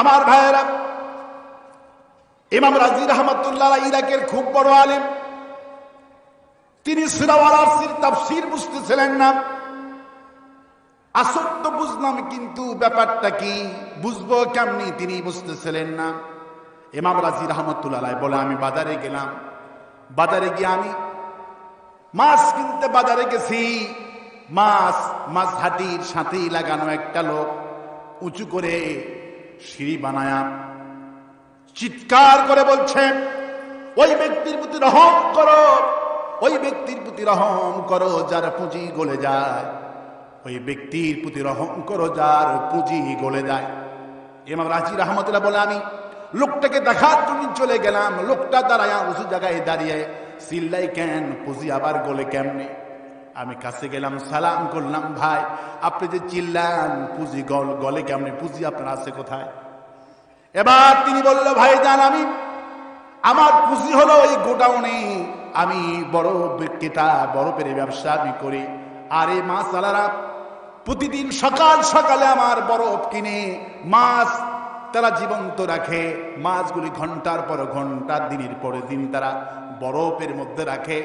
আমার ভাইয়েরা, ইমাম রাজি রহমাতুল্লাহ ইরাকের খুব বড় আলেম। তিনি সূরা আল আসর তাফসীর বুঝতেছিলেন না। আসর তো বুঝলাম, কিন্তু ব্যাপারটা কি, বুঝবো কেমনি তিনি বুঝতেছিলেন না। ইমাম রাজি রহমাতুল্লাহ বলে, আমি বাজারে গেলাম, বাজারে গিয়ে আমি মাছ কিনতে বাজারে গেছি। মাছ হাটির সাথেই লাগানো একটা লোক উঁচু করে সিঁড়ি বানায়া চিৎকার করে বলছে, ওই ব্যক্তির প্রতি রহম করো, ওই ব্যক্তির প্রতি রহম করো যার পুঁজি গলে যায়, ওই ব্যক্তির প্রতি রহম করো যার পুঁজি গলে যায়। ইমাম রাজি রহমাতুল্লাহ বলে, আমি লোকটাকে দেখার জন্য চলে গেলাম। লোকটা দাঁড়ায় উঁচু জায়গায় দাঁড়িয়ে চিল্লাই, কেন পুঁজি আবার গলে কেমনে? আমি কাছে গেলাম, সালাম করলাম, ভাই আপনি যে চিল্লান পুঁজি গলে কেমনে, পুঁজি আপনার আছে কোথায়? এবার তিনি বলল, ভাই জান, আমার পুঁজি হলো এই গোডাউনে, আমি বড় ক্রেতা, বরফের ব্যবসা আমি করি। আর এই মাছওয়ালারা প্রতিদিন সকাল সকালে আমার বরফ কিনে মাছ তারা জীবন্ত রাখে। মাছগুলি ঘন্টার পর ঘন্টা, দিনের পরে দিন তারা বরফের মধ্যে রাখে।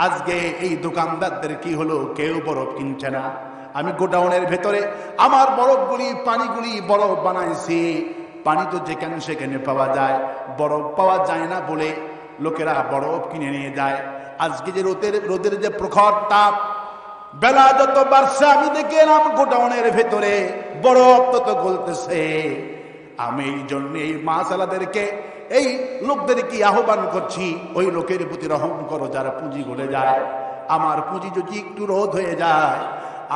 আজকে এই দোকানদারদের কি হলো, কেউ বরফ কিনছে না। আমি গোডাউনের ভেতরে আমার বরফগুলি, পানিগুলি বরফ বানাইছি। পানি তো যেখানে সেখানে পাওয়া যায়, বরফ পাওয়া যায় না বলে লোকেরা বরফ কিনে নিয়ে যায়। আজকে যে রোদের যে প্রখর তাপ, বেলা যত বাড়ছে, আমি দেখে এলাম গোডাউনের ভেতরে বরফ তত গলতেছে। আমি এই জন্য এই মাছওয়ালাদেরকে, এই লোকদেরকে আহ্বান করছি, ওই লোকের প্রতি রহম করো যার পুঁজি গলে যায়। আমার পুঁজি যদি একটু রোধ হয়ে যায়,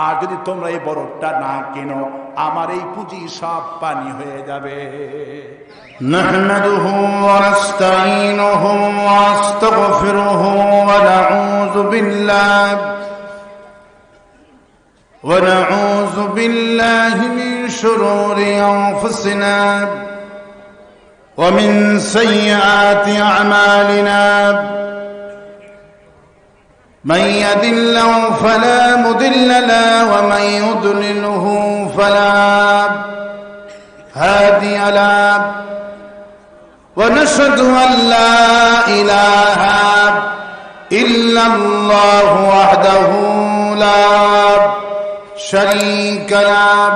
আর যদি তোমরা এই বরফটা না কেনো, আমার এই পুঁজি সব পানি হয়ে যাবে। নাহমাদুহু ওয়া নাস্তাঈনুহু ওয়া নাস্তাগফিরুহু ওয়া নাউযু বিল্লাহি মিন শুরুরি আনফুসিনা ওয়া মিন সাইয়্যাতি আ'মালিনা। من يهد الله فلا مضل له ومن يضلله فلا هادي له ونشهد أن لا إله إلا الله وحده لا شريك له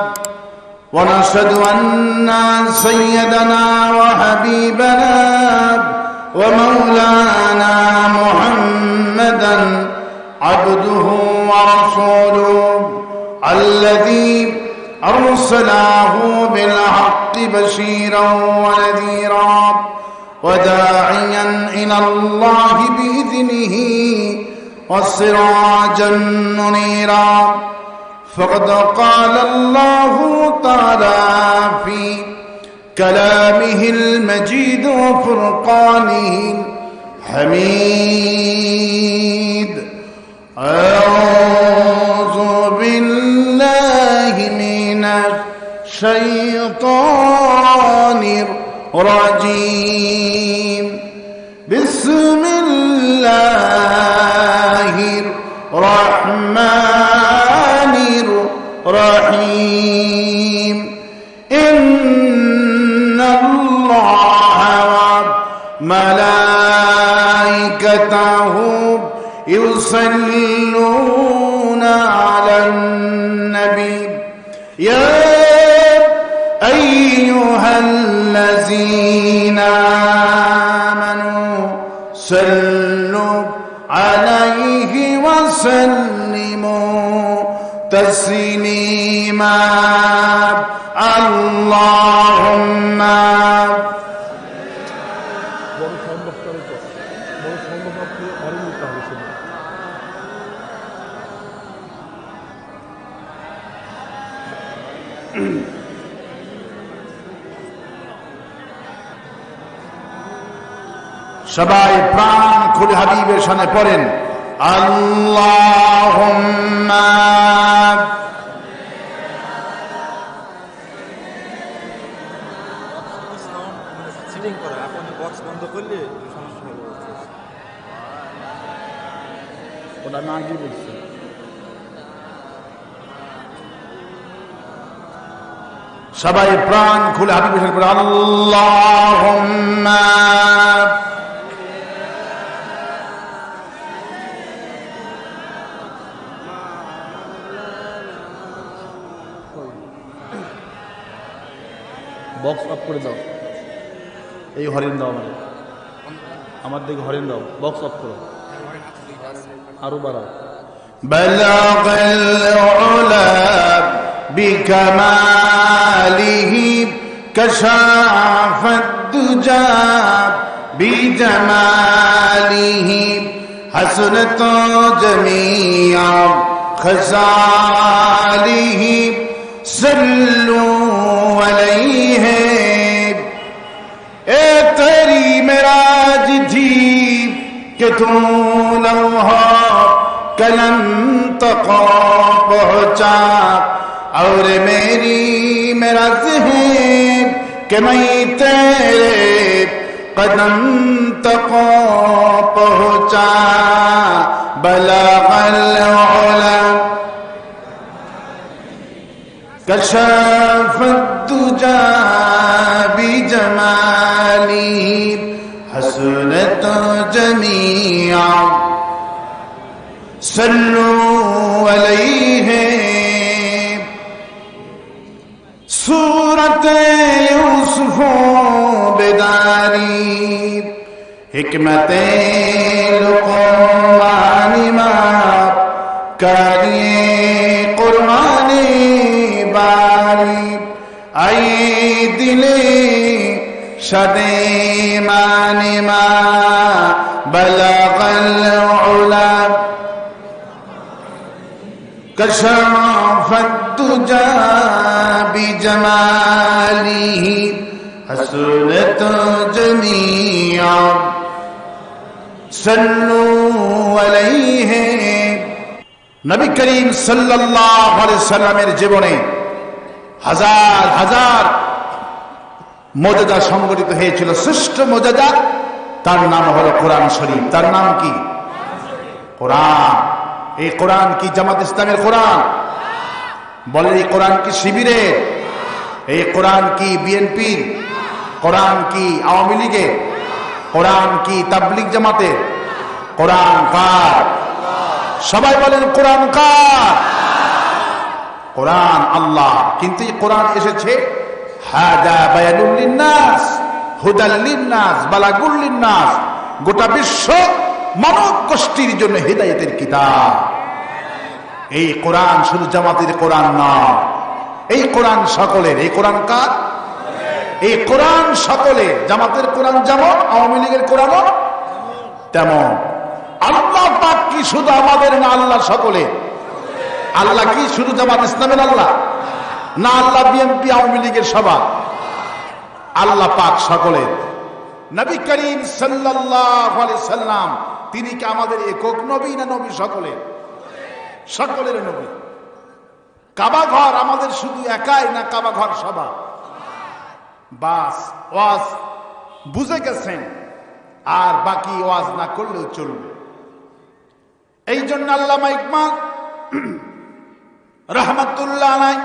ونشهد أن سيدنا وحبيبنا ومولانا محمدا عبده ورسوله الذي أرسله بالحق بشيرا ونذيرا وداعيا إلى الله بإذنه وسراجا منيرا. فقد قال الله تعالى في كلامه المجيد وفرقانه الحميد: أعوذ بالله من الشيطان الرجيم. بسم الله الرحمن الرحيم. إن الله وملائكته يصلون على النبي يا أيها الذين آمنوا صلوا عليه وسلموا تسليما. اللهم সবাই প্রাণ খুলে হাবিবের সামনে পড়েন, আল্লাহুম্মা সিটিং করা। আপনি বক্স বন্ধ করলে সমস্যা হবে। ওটা না গিয়ে বলছে সবাই প্রাণ খুলে হাত বিশেষ করে আল্লাহুম্মা বক্স অফ করে দাও, এই হরিণ দাও আমার দিকে হরিণ দাও, বক্স অফ করো, আরো বাড়াও। بلغ العلا بكماله كشاف الدجى بجماله حسنت جميع خصاله صلوا عليه اے تیری معراج تھی کہ تو لوحہ कलम तक पहुंचा और मेरी मेराज है कि मैं तेरे कदम तक पहुंचा बलगल उला कशफ दुजा बिजमाली हसनत जमीआ सल्लू अलैहि सूरत यूसुफ बेदारी हिकमत लुक़मान माप कारिए कुरान बारी आई दिले शदे माने मा बलगल उला कशफ الدجى بجماله حسنت جميعا صلوا عليه নবী করিম সাল্লাল্লাহু আলাইহি সাল্লামের জীবনে হাজার হাজার মুজিজা সংঘটিত হয়েছিল। শ্রেষ্ঠ মুজিজা তার নাম হলো কোরআন শরীফ। তার নাম কি? কোরআন। এই কোরআন কি জামাত ইসলামের কোরআন? বলে এই কোরআন কি শিবিরের? এই কোরআন কি বিএনপির? কোরআন কি আওয়ামী লীগের? কোরআন কি তাবলিগ জামাতের? কোরআন কার? সবাই বলেন কোরআন কার? কোরআন আল্লাহ। কিন্তু এই কোরআন এসেছে হাদা বায়ানুল লিন্নাস হুদাল লিন্নাস বালাগুল লিন্নাস, গোটা বিশ্ব মানব গোষ্ঠীর জন্য হিদায়াতের কিতাব। এই কোরআন শুধু জামাতের কোরআন নয়, এই কোরআন সকলের। এই কোরআন কার? এই কোরআন সকলের। জামাতের কোরআন যেমন, আওয়ামী লীগের কোরআনও তেমন। আল্লাহ পাক কি শুধু আমাদের না, আল্লাহ সকলের? আল্লাহ কি শুধু জামাত ইসলামের আল্লাহ না, আল্লাহ বিএনপি আওয়ামী লীগের সবার? আল্লাহ পাক সকলের। নবী করিম সাল্লাল্লাহু আলাইহি সাল্লাম তিনি কি আমাদের একক নবী না নবী সকলের? সকলের নবী। কাবা ঘর আমাদের শুধু একাই না কাবা ঘর সবার? বাস ওয়াজ বুঝে গেছেন, আর বাকি ওয়াজ না করলেও চলবে। এই জন্য আল্লামা ইকবাল রাহমাতুল্লাহ আলাইহি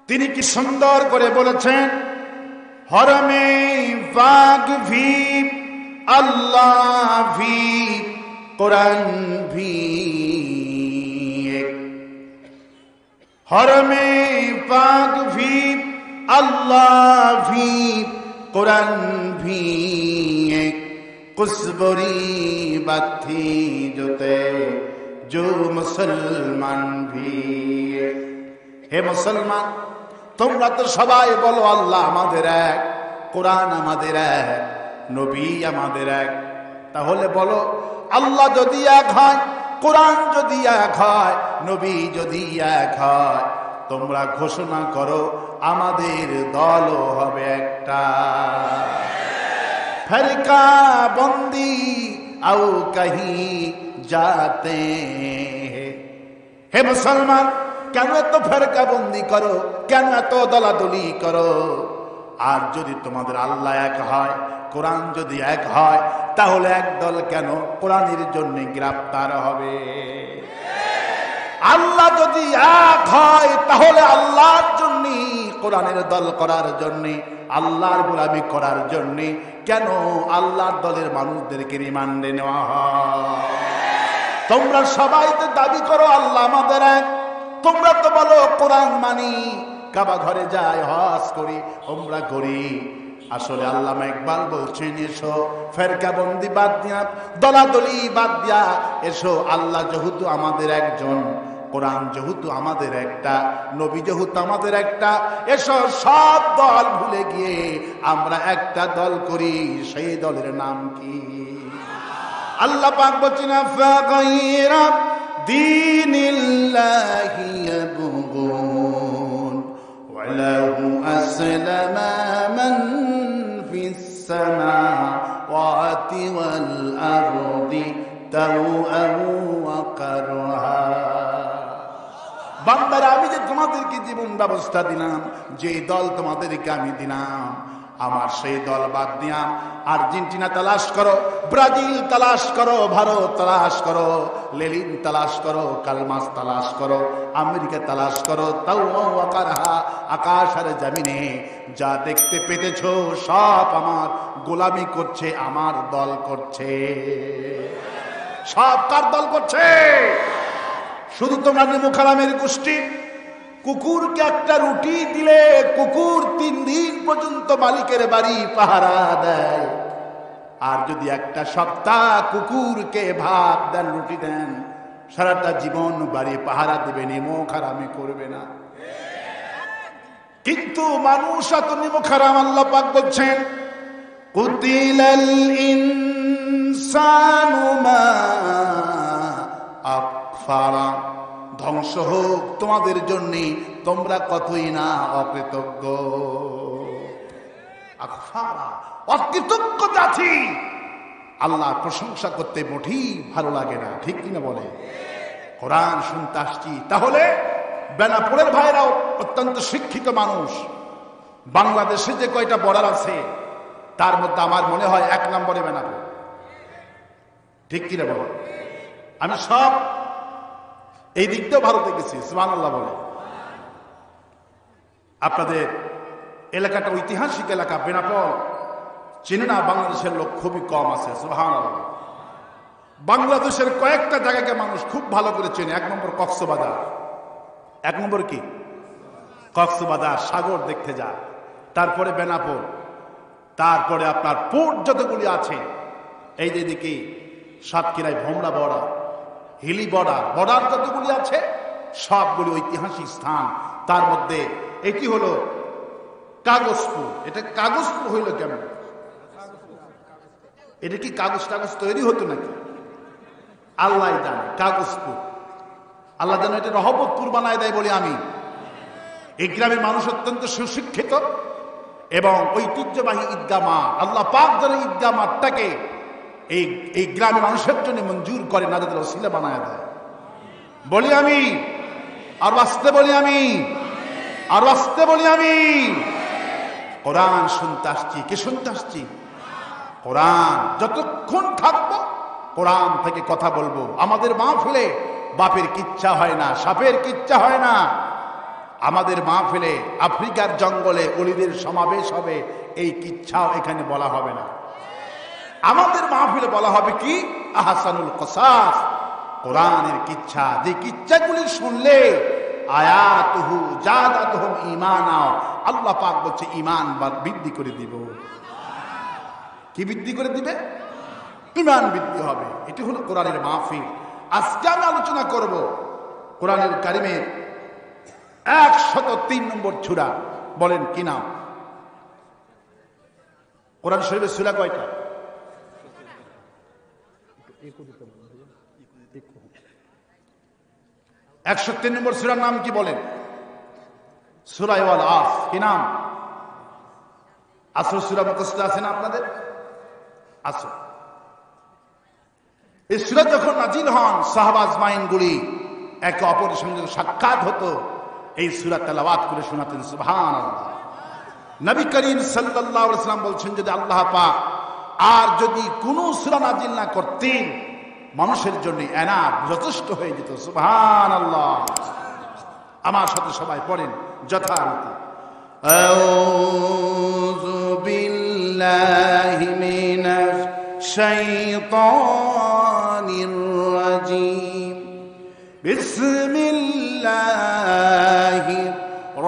তিনি কি সুন্দর করে বলেছেন, হরমে পাক ভি আল্লাহ ভি কোরআন ভি হরমে পাক ভি আল্লাহ ভি কোরআন ভি কুসবরি বাথি জোতে जो মুসলমান ভি। হে মুসলমান, তোমরা তো সবাই বলো আল্লাহ আমাদের এক, কোরআন আমাদের এক, নবী আমাদের এক। তাহলে বলো আল্লাহ যদি এক হয়, কোরআন যদি এক হয়, নবী যদি এক হয়, তোমরা ঘোষণা করো আমাদের দলও হবে একটা। ফেরকা বন্দি আও কহি যাতে। হে মুসলমান, কেন এত ফেরকা বন্দি করো, কেন এত দলাদলি করো? আর যদি তোমাদের আল্লাহ এক হয়, কোরআন যদি এক হয়, তাহলে এক দল কেন কোরআনের জন্য গ্রেফতার হবে? আল্লাহ যদি এক হয়, তাহলে আল্লাহর জন্য কোরআনের দল করার জন্যে, আল্লাহর গোলামি করার জন্যে। কেন আল্লাহর দলের মানুষদেরকে রিমান্ডে নেওয়া হয়? তোমরা সবাই তো দাবি করো আল্লাহ আমাদের এক, তোমরা তো বলো কোরআন মানি, কাবা ঘরে যাই, হজ করি, ওমরা করি। আসলে আল্লামা ইকবাল বলছেন, এসো ফেরকাবন্দি বাদ দিয়া, দলাদলি বাদ দিয়া এসো, আল্লাহ যেহেতু আমাদের একজন, কোরআন যেহেতু আমাদের একটা, নবী যেহেতু আমাদের একটা, এসো সব দল ভুলে গিয়ে আমরা একটা দল করি। সেই দলের নাম কি? আল্লাহ পাক বলছেন, ফাগাইরা দীনিল্লাহি ইয়াবগুন ওয়া লাহু আসলামা মান ফিস সামাওয়াতি ওয়াল আরদি তাওআন ওয়া কারহা। বান্দারা, আমি যে তোমাদেরকে জীবন ব্যবস্থা দিলাম, যে দল তোমাদেরকে আমি দিলাম, আমার সেই দল বাদ দিয়া আর্জেন্টিনা তালাশ করো, ব্রাজিল তালাশ করো, ভারত তালাশ করো, লেলিন তালাশ করো, কালমাস তালাশ করো, আমেরিকা তালাশ করো, তাও আকারহা, আকাশ আর জমিনে যা দেখতে পেতেছ সব আমার গোলামি করছে, আমার দল করছে। সব কার দল করছে? শুধু তোমরা নিমুখারামের গোষ্ঠী। কুকুরকে একটা রুটি দিলে কুকুর 3 দিন পর্যন্ত মালিকের বাড়ি পাহারা দেয়, আর যদি একটা সপ্তাহ কুকুরকে ভাত দেন, রুটি দেন, সারাটা জীবন বাড়ি পাহারা দেবে, নিমুখারামি করবে না। কিন্তু মানুষ এত নিমুখারাম। আল্লাহ পাক বলছেন, কুতিলাল ইনসানু মা আকফারা, ধ্বংস হোক তোমাদের জন্য, তোমরা কতই না অকৃতজ্ঞ। আকফারা, অকৃতজ্ঞ জাতি। আল্লাহ প্রশংসা করতে মোটেই ভালো লাগে না, ঠিক কিনা বলে? কোরআন শুনতে আসছি। তাহলে বেনাপোলের ভাইরাও অত্যন্ত শিক্ষিত মানুষ। বাংলাদেশে যে কয়টা বর্ডার আছে তার মধ্যে আমার মনে হয় 1 নম্বরে বেনাপোল, ঠিক কিনা বলে? আমি সব এই দিকটাও ভারতে গেছি, সুবহানাল্লাহ বলে। আপনাদের এলাকাটা ঐতিহাসিক এলাকা, বেনাপোল চিনে না বাংলাদেশের লোক খুবই কম আছে, সুবহানাল্লাহ। বাংলাদেশের কয়েকটা জায়গাকে মানুষ খুব ভালো করে চেনে। 1 নম্বর কক্সবাজার। 1 নম্বর কি? কক্সবাজার, সাগর দেখতে যায়। তারপরে বেনাপোল, তারপরে আপনার পোর্ট যতগুলি আছে, এই যে দিকে সাতক্ষীরায় ভোমরা বর্ডার, হিলি বর্ডার, বর্ডার যতগুলি আছে সবগুলি ঐতিহাসিক স্থান। তার মধ্যে এটি হলো কাগজপুর। এটা কাগজপুর হইল কেমন? এটা কি কাগজ টাগজ তৈরি হতো নাকি? আল্লাহ জানে। কাগজপুর, আল্লাহ জানে এটা রহমতপুর বানায় দেয় বলি আমি। এই গ্রামের মানুষ অত্যন্ত সুশিক্ষিত এবং ঐতিহ্যবাহী ঈদগাহ মাঠ। আল্লাহ পাক যেন ঈদগাহ মাঠটাকে এই গ্রামের মানুষের জন্য মঞ্জুর করে, নাজাতের ওসিলা বানায় দেয় বলি আমি। আর বাঁচতে বলি আমি, আর বাঁচতে বলি আমি। কোরআন শুনতে আসছি। কি শুনতে আসছি? কোরআন। যতক্ষণ থাকবো কোরআন থেকে কথা বলবো। আমাদের মাহফিলে বাপের কিচ্ছা হয় না, সাপের কিচ্ছা হয় না। আমাদের মাহফিলে আফ্রিকার জঙ্গলে অলিদের সমাবেশ হবে, এই কিচ্ছাও এখানে বলা হবে না। আমাদের মাহফিলে বলা হবে কি? আহসানুল কসাস, কোরআনের কিচ্ছা। যে কিচ্ছাগুলি শুনলে আয়াতুহু জাদাতুহুম ঈমানা, আল্লাহ পাক বলছে ঈমান বৃদ্ধি করে দিব। কি বৃদ্ধি করে দিবে? ঈমান বৃদ্ধি হবে। এটি হলো কোরআনের মাহফিল। আজকে আমি আলোচনা করব কোরআনের কারিমের 103 নম্বর সূরা। বলেন কি নাম? কোরআন শরীফের সূরা কয়টা? 103 নম্বর সূরার নাম কি বলেন? সূরা ওয়াল আস। কি নাম? আসর সূরা মুখস্থ আছে না আপনাদের? আসর। এই সূরা যখন নাজিল হন, সাহাবা আজমাইনগুলি একে অপরের সঙ্গে সাক্ষাৎ হতো, এই সূরা তেলাওয়াত করে শোনাতেন। সুবহানাল্লাহ। নবী করিম সাল্লাল্লাহু আলাইহি ওয়াসাল্লাম বলছেন, যদি আল্লাহ পাক আর যদি কোনো সূরা নাজিল না করতেন, মানুষের জন্য এনাফ যথেষ্ট হয়ে যেত। সুবহানাল্লাহ। আমার সাথে সবাই পড়েন যথারীতি। আউযু বিল্লাহি মিনাশ শাইতানির রাজীম বিসমিল্লাহির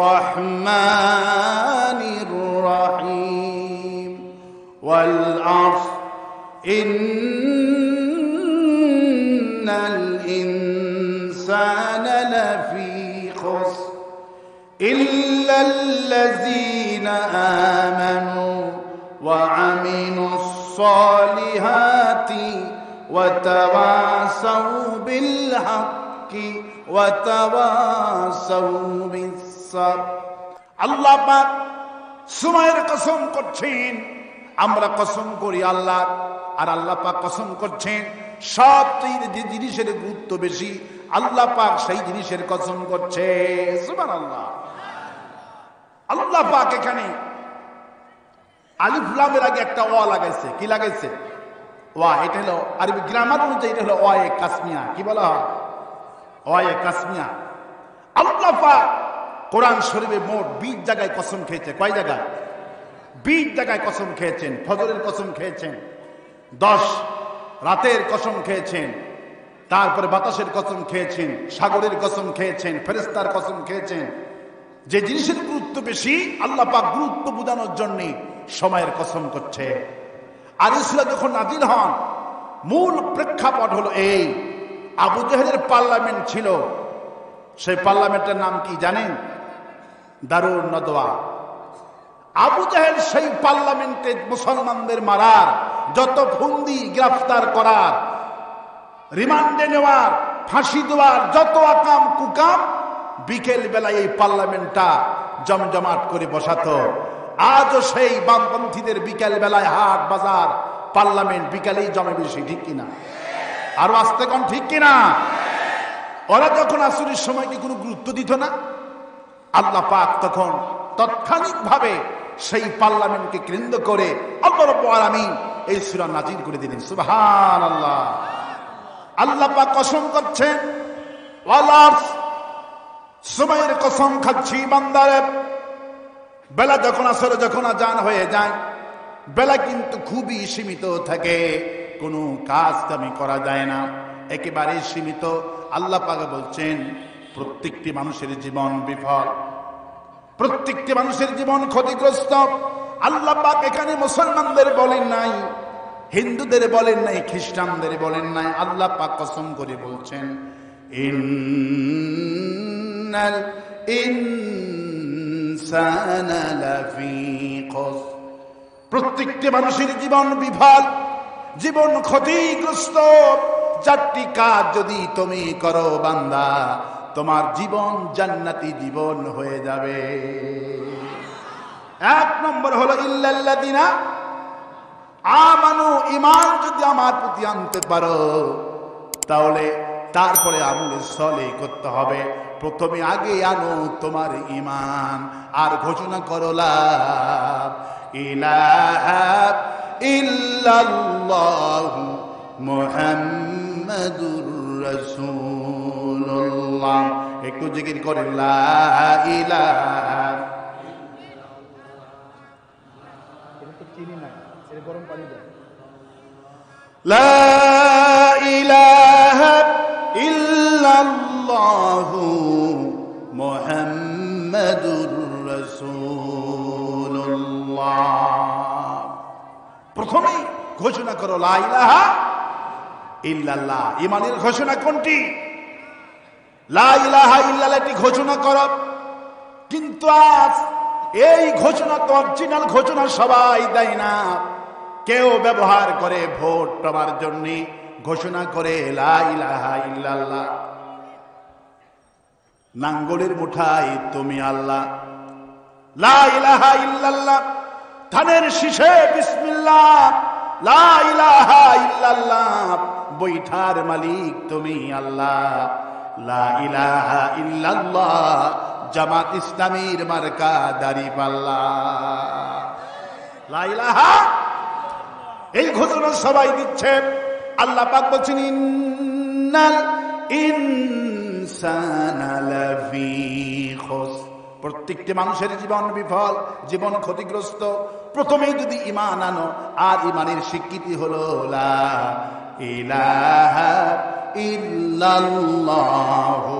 রহমানির রহিম ওয়াল আসর ইন্নাল ইনসানা লাফি খুসর ইল্লাল্লাযীনা আমানু ওয়া আমিলুস সালিহাতি ওয়া তাওয়াসাউ বিল হাক্কি ওয়া তাওয়াসাউ বিস সাবর। আল্লাহ পাক সময়ের কসম করছেন, আমরা কসম করি আল্লাহ, আর আল্লাহ পাক কসম করছেন সব যে জিনিসের গুরুত্ব বেশি আল্লাহ পাক সেই জিনিসের কসম করছে। সুবহানাল্লাহ। আল্লাহ পাক এখানে আলিফ লামের আগে একটা ওয়া লাগাইছে। কি লাগাইছে? ওয়া। এটা হলো আরবি গ্রামার অনুযায়ী এটা হলো ওয়ায়ে কাসমিয়া। কি বলা হয়? ওয়ায়ে কাসমিয়া। আল্লাহ পাক কোরআন শরীফে মোট 20 জায়গায় কসম খেয়েছে। কয় জায়গায়? 20 জায়গায় কসম খেয়েছেন। ফজরের কসম খেয়েছেন, 10 রাতের কসম খেয়েছেন, তারপরে বাতাসের কসম খেয়েছেন, সাগরের কসম খেয়েছেন, ফেরেশতার কসম খেয়েছেন। যে জিনিসের গুরুত্ব বেশি আল্লাহ পাক গুরুত্ব বোঝানোর জন্য সময়ের কসম করছে। আর এই সূরা যখন নাজিল হন, মূল প্রেক্ষাপট হলো এই, আবু জেহেলের পার্লামেন্ট ছিল। সেই পার্লামেন্টের নাম কি জানেন? দারুন নদওয়া। আবু জেহেল সেই পার্লামেন্টে মুসলমানদের মারার, যত ফন্দি গ্রেফতার করার, রিমান্ডে নেওয়ার, ফাঁসি দেওয়ার যত আকাম কুকাম বিকেল বেলায় এই পার্লামেন্টটা জমজমাট করে বসাতো। আজও সেই বামপন্থীদের বিকেল বেলায় হাট বাজার পার্লামেন্ট বিকালেই জমে বেশি। ঠিক কিনা? আরো আসতে কোন ঠিক কিনা? ওরা যখন আসরের সময় কি কোনো গুরুত্ব দিত না? আল্লাহ পাক তখন তাৎক্ষণিকভাবে সেই পার্লামেন্টকে কেন্দ্র করে আল্লাহ রাব্বুল আলামিন এই সূরা নাজিল করে দিলেন। সুবহানাল্লাহ। আল্লাহ পাক কসম করছেন, ওয়ালাস, সময়ের কসম খাচ্ছি বান্দারে। বেলা যখন আসরে যখন আজান হয়ে যায়, বেলা কিন্তু খুবই সীমিত থাকে, কোনো কাজ কামি করা যায় না, একেবারে সীমিত। আল্লাহ পাক বলছেন প্রত্যেকটি মানুষের জীবন বিফল, প্রত্যেকটি মানুষের জীবন ক্ষতিগ্রস্ত। আল্লাহ পাক এখানে মুসলমানদের বলেন নাই, হিন্দুদের বলেন নাই, খ্রিস্টানদের বলেন নাই। আল্লাহ পাক কসম করে বলছেন ইন্নাল ইনসানা লাফি খুসর। প্রত্যেকটি মানুষের জীবন বিফল, জীবন ক্ষতিগ্রস্ত। 4টি কাজ যদি তুমি করো বান্দা, তোমার জীবন জান্নাতি জীবন হয়ে যাবে। 1 নম্বর হলো ইল্লাল্লাযিনা আমানু। ঈমান যদি আমার প্রতি আনতে পারো, তাহলে তারপরে আমলে সলে করতে হবে। প্রথমে আগে আনো তোমার ঈমান, আর ঘোষণা করো লা ইলাহা ইল্লাল্লাহু মুহাম্মাদুর রাসূলুল্লাহ। একটু জিকির করে লা ইলাহা। লা ইলাহা ইল্লাল্লাহু মুহাম্মাদুর রাসূলুল্লাহ। প্রথমেই ঘোষণা করো লা ইলাহা ইল্লাল্লাহ। ঈমানের ঘোষণা কোনটি? লা ইলাহা ইল্লাল্লাহটি ঘোষণা করো। কিন্তু আজ এই ঘোষণা তো অরিজিনাল ঘোষণা সবাই দেয় না, কেউ ব্যবহার করে ভোট পাওয়ার জন্য ঘোষণা করে লা ইলাহা ইল্লাল্লাহ। নাঙ্গলের মুঠায় তুমি আল্লাহ, লা ইলাহা ইল্লাল্লাহ। ধানের শীষে বিসমিল্লাহ, লা ইলাহা ইল্লাল্লাহ। বৈঠার মালিক তুমি আল্লাহ, লা ইলাহা ইল্লাল্লাহ। জামাত ইসলামীর মার্কা দাড়িপাল্লা, লা ইলাহা। এই ঘোষণা সবাই দিচ্ছে। আল্লাহ পাক বলছেন ইন্নাল ইনসানা লাফি খুসর। প্রত্যেকটি মানুষের জীবন বিফল, জীবন ক্ষতিগ্রস্ত। প্রথমেই যদি ঈমান আনো, আর ঈমানের স্বীকৃতি হলো লা ইলাহা ইল্লাল্লাহু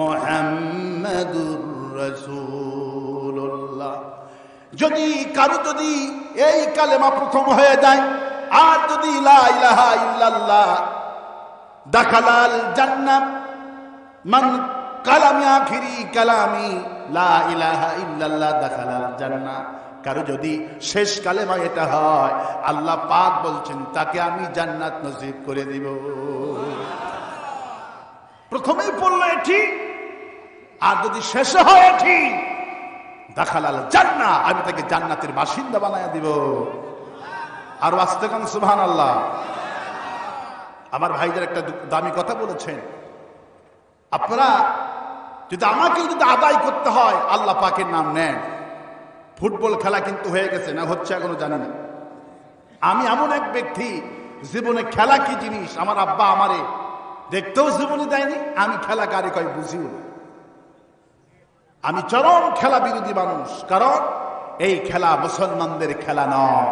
মুহাম্মাদুর রাসূলুল্লাহ। যদি এই কালেমা প্রথম হয়ে যায়, আর যদি লা ইলাহা ইল্লাল্লাহ দাখালাল জান্নাহ, মান কালামি আখিরি কালামি লা ইলাহা ইল্লাল্লাহ দাখালাল জান্নাহ। কারো যদি শেষ কালেমা এটা হয়, আল্লাহ পাক বলছেন তাকে আমি জান্নাত নসিব করে দিব। প্রথমেই পড়লো এটি, আর যদি শেষে হয় এটি, দাখালাল জান্নাহ, আমি তাকে জান্নাতের বাসিন্দা বানায় দিব। আর আস্তে কান সুবহানাল্লাহ। আমার ভাইদের একটা দামি কথা বলেছেন, আপনারা যদি আমাকে যদি আদায় করতে হয় আল্লাহ পাকের নাম নেন। ফুটবল খেলা কিন্তু হয়ে গেছে, না হচ্ছে এখনো জানি না। আমি এমন এক ব্যক্তি, জীবনে খেলা কি জিনিস আমার আব্বা আমারে দেখতেও জীবনে দেয়নি, আমি খেলা কারে কয় বুঝিও না। আমি চরম খেলা বিরোধী মানুষ, কারণ এই খেলা মুসলমানদের খেলা নয়।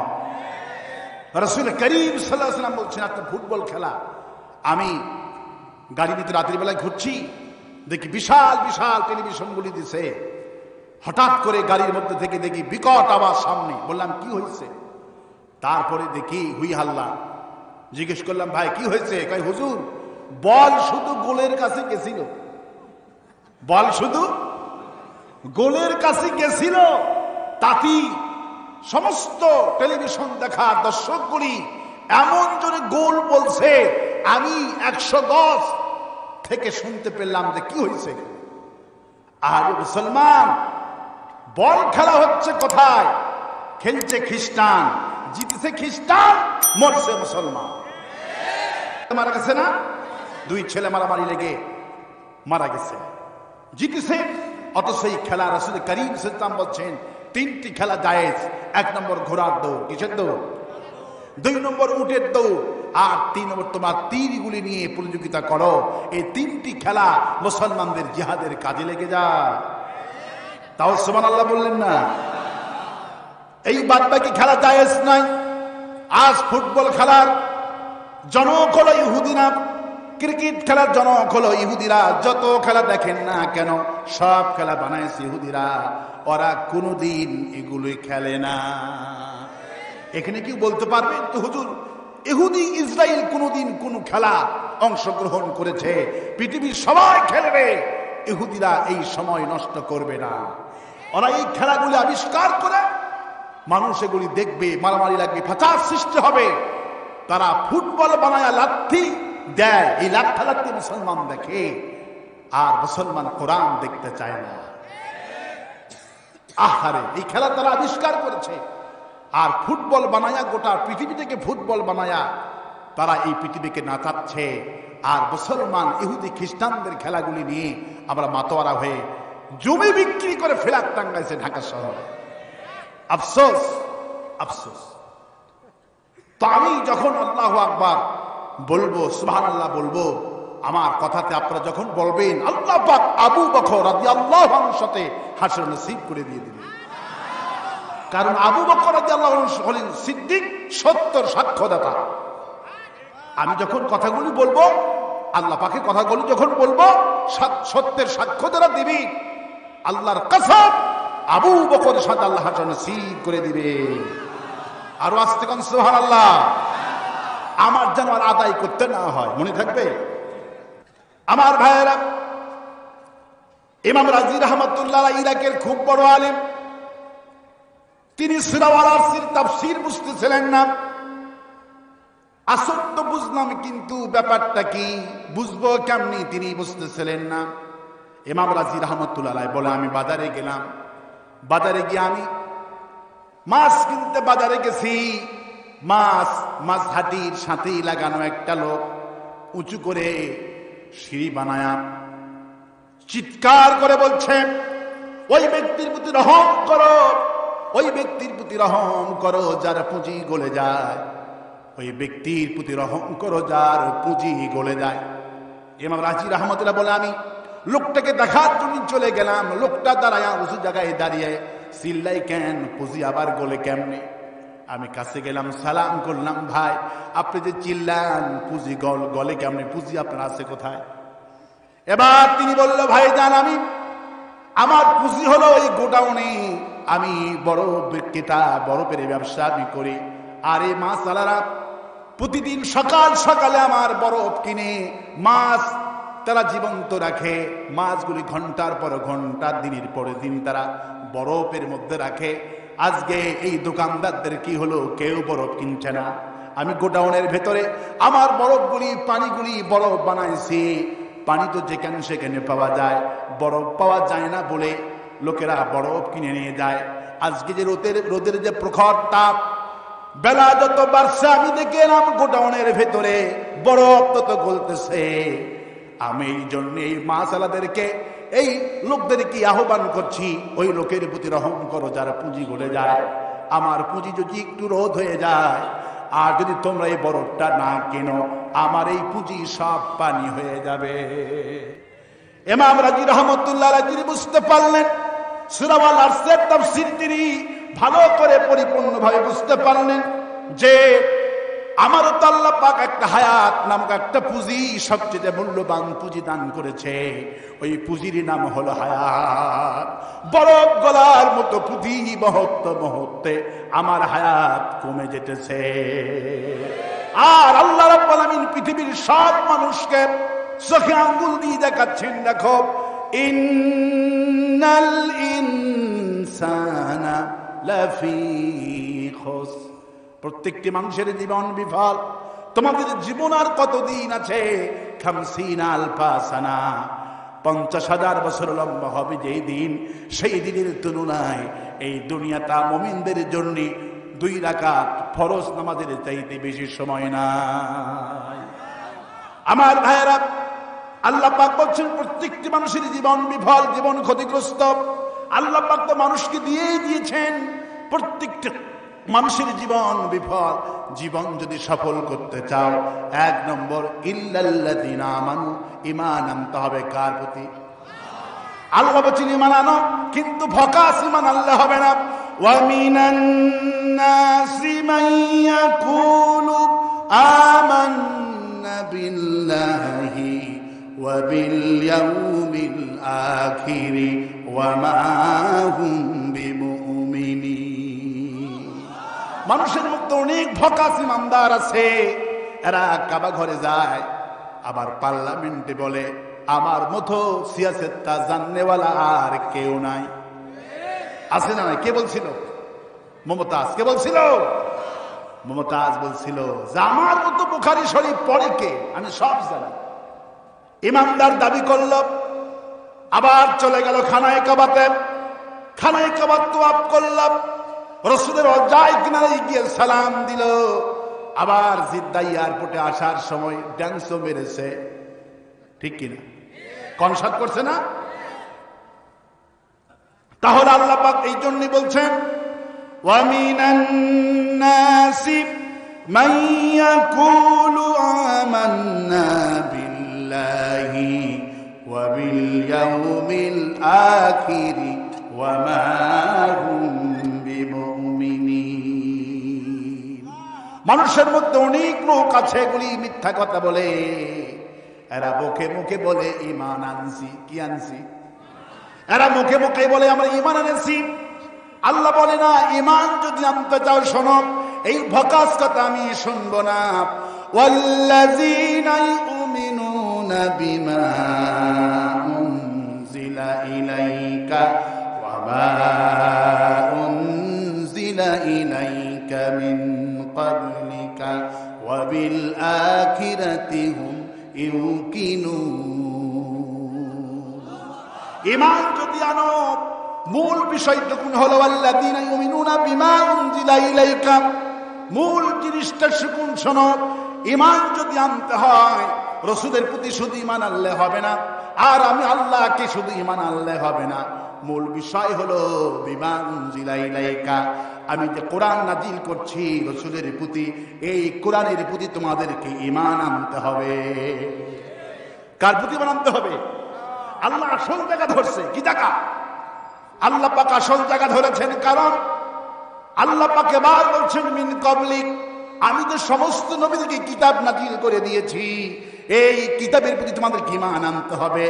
রাসূল করিম সাল্লাল্লাহু আলাইহি ওয়াসাল্লাম বলছেন একটা ফুটবল খেলা। আমি গাড়ি নিতে রাত্রি বেলায় ঘুরছি, দেখি বিশাল বিশাল টেলিভিশনগুলি দিছে। হঠাৎ করে গাড়ির মধ্যে থেকে দেখি বিকট আওয়াজ সামনে। বললাম কি হয়েছে? তারপরে দেখি হুই হাল্লা। জিজ্ঞেস করলাম ভাই কি হয়েছে? কয় হুজুর, বল শুধু গোলের কাছে গেছিল, বল শুধু গোলের কাছে গেছিল, তাতেই সমস্ত টেলিভিশন দেখা দর্শকগুলি এমন জোরে গোল বলছে, আমি 110 থেকে শুনতে পেলাম যে কি হয়েছে। আর মুসলমান, বল খেলা হচ্ছে কোথায়? খেলছে খ্রিস্টান, জিতেছে খ্রিস্টান, মরছে মুসলমান। মারা গেছে না? 2 ছেলে মারামারি লেগে মারা গেছে, জিতেছে। অথচ এই খেলা রাসূল করিম সাল্লাল্লাহু আলাইহি ওয়াসাল্লাম বলছেন 3টি খেলা জায়েজ। 1 নম্বর ঘোড়ার দৌড়, কিসের দৌড়? 2 নম্বর উটের দৌড়, আর 3 নম্বর তোমার তীরগুলি নিয়ে প্রতিযোগিতা করো। এই 3টি খেলা মুসলমানদের জিহাদের কাজে লেগে যায়। তাও সুবহানাল্লাহ বললেন না? এই বাদবাকি খেলা জায়েজ নাই। আজ ফুটবল খেলার জনক হলো ইহুদিরা, ক্রিকেট খেলার জনক হলো ইহুদিরা। যত খেলা দেখেন না কেন, সব খেলা বানাইছে ইহুদিরা। ওরা কোনোদিন এগুলোই খেলে না। এখানে কি বলতে পারবেন তো হুজুর ইহুদি ইসরায়েল কোনোদিন কোন খেলা অংশগ্রহণ করেছে? পৃথিবীর সবাই খেলবে, ইহুদিরা এই সময় নষ্ট করবে না। ওরা এই খেলাগুলি আবিষ্কার করে মানুষ এগুলি দেখবে, মারামারি লাগবে, ফাসাদ সৃষ্টি হবে। তারা ফুটবল বানায় লাথি দেয়, এই লাথি মুসলমান দেখে, আর মুসলমান কোরআন দেখতে চায় না। আহারে, এই খেলা তারা আবিষ্কার করেছে, আর ফুটবল বানায়া গোটা পৃথিবী থেকে ফুটবল বানায়া তারা এই পৃথিবীকে নাচাচ্ছে। আর মুসলমান ইহুদি খ্রিস্টানদের খেলাগুলি নিয়ে আমরা মাতোয়ারা হয়ে জমি বিক্রি করে ফ্ল্যাট টাঙ্গাইছে ঢাকা শহরে। আফসোস, আফসোস। তো আমি যখন আল্লাহু আকবার বলবো, সুবহানাল্লাহ বলবো, আমার কথাতে আপনারা যখন বলবেন, আল্লাহ পাক আবু বকর রাদিয়াল্লাহু আনহুর সাথে হাসর নসিব করে দিয়ে দিবেন। কারণ আবু বকর রাদিয়াল্লাহু আনহু হলেন সিদ্দিক, সত্যর সাক্ষ্যদাতা। আমি যখন কথাগুলি বলবো, আল্লাহ পাকের কথাগুলি যখন বলবো, সত্যের সাক্ষ্য দ্বারা দিবি, আল্লাহর কসম আবু বকরের সাথে আল্লাহ হাসর নসিব করে দিবে। আরো আস্তে কোন সুবহানাল্লাহ। আমার যেন আর আদায় করতে না হয়, মনে থাকবে? আমার ভাইয়েরা, ইমাম রাজি রাহমাতুল্লাহ ইরাকের খুব বড় আলেম। তিনি সূরা ওয়াল আসর তাফসীর বুঝতেছিলেন না। আসল তো বুঝলাম, কিন্তু ব্যাপারটা কি, বুঝবো কেমনি তিনি বুঝতেছিলেন না। ইমাম রাজি রাহমাতুল্লাহ বলে, আমি বাজারে গেলাম, বাজারে গিয়ে আমি মাছ কিনতে বাজারে গেছি। মাছ হাটির সাথেই লাগানো একটা লোক উঁচু করে সিঁড়ি বানায়া চিৎকার করে বলছে, ওই ব্যক্তির প্রতি রহম করো, ওই ব্যক্তির প্রতি রহম করো যার পুঁজি গলে যায়, ওই ব্যক্তির প্রতি রহম করো যার পুঁজি গলে যায়। ইমাম রাজি রাহমাতুল্লাহ বলে, আমি লোকটাকে দেখার জন্য চলে গেলাম। লোকটা দাঁড়ায় উঁচু জায়গায় দাঁড়িয়ে চিল্লাই, কেন পুঁজি আবার গলে কেমনে? আমি কাছে গেলাম, সালাম করলাম, ভাই আপনি যে চিল্লান পুঁজি গলে কেমনে, পুঁজি আপনার আছে কোথায়? এবার তিনি বলল, ভাই জান, আমার পুঁজি হলো ওই গোডাউনে, আমি বড় বিক্রেতা, বরফের ব্যবসা আমি করি। আর এই মাছ আলারা প্রতিদিন সকাল সকালে আমার বরফ কিনে মাছ তারা জীবন্ত রাখে, মাছগুলি ঘন্টার পর ঘন্টা, দিনের পরে দিন তারা বরফের মধ্যে রাখে। আজকে এই দোকানদারদের কি হলো, কেউ বরফ কিনছে না। আমি গোডাউনের ভেতরে আমার বরফগুলি, পানিগুলি বরফ বানাইছি। পানি তো যেখানে সেখানে পাওয়া যায়, বরফ পাওয়া যায় না বলে লোকেরা বরফ কিনে নিয়ে যায়। আজকে যে রোদের যে প্রখর তাপ, বেলা যত বাড়ছে আমি দেখে এলাম গোডাউনের ভেতরে বরফ তত গলতেছে। আমি এই জন্য এই মাছালাদেরকে, এই লোকদেরকে আহ্বান করছি, ওই লোকের প্রতি রহম করো যারা পুঁজি গলে যায়। আমার পুঁজি যদি একটু রোধ হয়ে যায়, আর যদি তোমরা এই বরফটা না কেনো, আমার এই পুঁজি সব পানি হয়ে যাবে। ইমাম রাজি রহমতুল্লাহ আলাইহি বুঝতে পারলেন, সূরা আল আসরের তাফসীর তিনি ভালো করে পরিপূর্ণভাবে বুঝতে পারলেন যে আমারও তো আল্লাহ পাক একটা হায়াত নামক একটা পুঁজি, সবচেয়ে মূল্যবান পুঁজি দান করেছে। ওই পুঁজির নাম হলো হায়াত। বরফ গলার মতো পুঁজি মুহূর্তে আমার হায়াত কমে যেতেছে। আর আল্লাহ রাব্বুল আলামিন পৃথিবীর সব মানুষকে চোখে আঙ্গুল দিয়ে দেখাচ্ছেন, দেখো, ইন্নাল ইনসানা লাফি খুসর। প্রত্যেকটি মানুষের জীবন বিফল। তোমাদের জীবন আর কতদিন আছে? 50 আলফা সানা, 50,000 বছর লম্বা হবে যেই দিন, সেই দিনের তুলনায় এই দুনিয়াটা মুমিনদের জন্য 2 রাকাত ফরজ নামাজের চাইতে বেশি সময় নাই। আমার ভাইয়েরা, আল্লাহ পাক বলছেন প্রত্যেকটি মানুষের জীবন বিফল, জীবন ক্ষতিগ্রস্ত। আল্লাহ পাক তো মানুষকে দিয়েই দিয়েছেন, প্রত্যেকটা মানুষের জীবন বিফল। জীবন যদি সফল করতে চাও, 1 নম্বর ইল্লাল্লাযিনা আমানু, ঈমান আনতে হবে। কার প্রতি? আল্লাহ বলেছেন ঈমান আনো, কিন্তু ভকাস ঈমান আনলে হবে না। ওয়া মিনান নাসি মান ইয়াকুলু আমান্না বিল্লাহি ওয়া বিল ইয়াউমিল আখিরি ওয়া মা হুম বিমুমিনিন। মানুষের মধ্যে অনেক ভকাস ইমানদার আছে, এরা কাবা ঘরে যায়, আবার পার্লামেন্টে বলে আমার মতো সিয়াসেতটা জাননেওয়ালা আর কেউ নাই। আছে না? কে বলছিল? মমতাজ। কে বলছিল? মমতাজ বলছিল যে আমার মতো বুখারী শরীফ পড়ে কে? আমি সব জানি। ইমানদার দাবি করল, আবার চলে গেল খানায়ে কাবাতে। খানায়ে কাবা তওয়াফ করলাম, রাসূলের অজায় কিনারে গিয়ে সালাম দিল। আবার জিদ্দা এয়ারপোর্টে আসার সময় ড্যান্সও মেরেছে, ঠিক কিনা? কনসার্ট করছে না? তাহলে আল্লাহ পাক এই জন্যই বলছেন ওয়া মিনান নাসি মান ইয়াকুলু আমান্না বিল্লাহি ওয়া বিল ইয়াউমিল আখিরি ওয়া মা হুম বিমুমিনিন। মানুষের মধ্যে অনেক লোক আছে, এগুলি মিথ্যা কথা বলে। এরা মুখে মুখে বলে ঈমান আনছি। কি আনছি? এরা মুখে মুখে বলে আমরা ঈমান আনছি। আল্লাহ বলে না, ঈমান যদি আনতে চাও শোনো, এই ভকাস কথা আমি শুনবো না। ওয়াল্লাযীনা ইউমিনুনা বিমা উনজিলা ইলাইকা ওয়া মা উনজিলা ইলাইকা মিন ক্বাবলিকা ওয়া বিল আখিরাতি হুম ইউকিনুন। ঈমান যদি আনো, মূল বিষয়টুকু হলো আল্লাযীনা ইউমিনুনা বিমা উনজিলা ইলাইকা। মূল জিনিসটা শুকুন শোনো, ঈমান যদি আনতে হয়, রাসূলের প্রতি শুধু ঈমান আনলে হবে না, আর আমি আল্লাহকে শুধু ঈমান আনলে হবে না। মূল বিষয় হলো বিমা উনজিলা ইলাইকা, আমি যে কোরআন নাজিল করছি রাসূলের প্রতি, এই কোরআনের প্রতি তোমাদেরকে ঈমান আনতে হবে। কার প্রতি ঈমান আনতে হবে? আল্লাহ আসল জায়গা ধরছে। কি জায়গা? আল্লাহ পাক আসল জায়গা ধরেছেন, কারণ আল্লাহ পাক এবার বলছেন মিন ক্বাবলিক, আমি তো সমস্ত নবীদেরকে কিতাব নাজিল করে দিয়েছি, এই কিতাবের প্রতি তোমাদেরকে ঈমান আনতে হবে।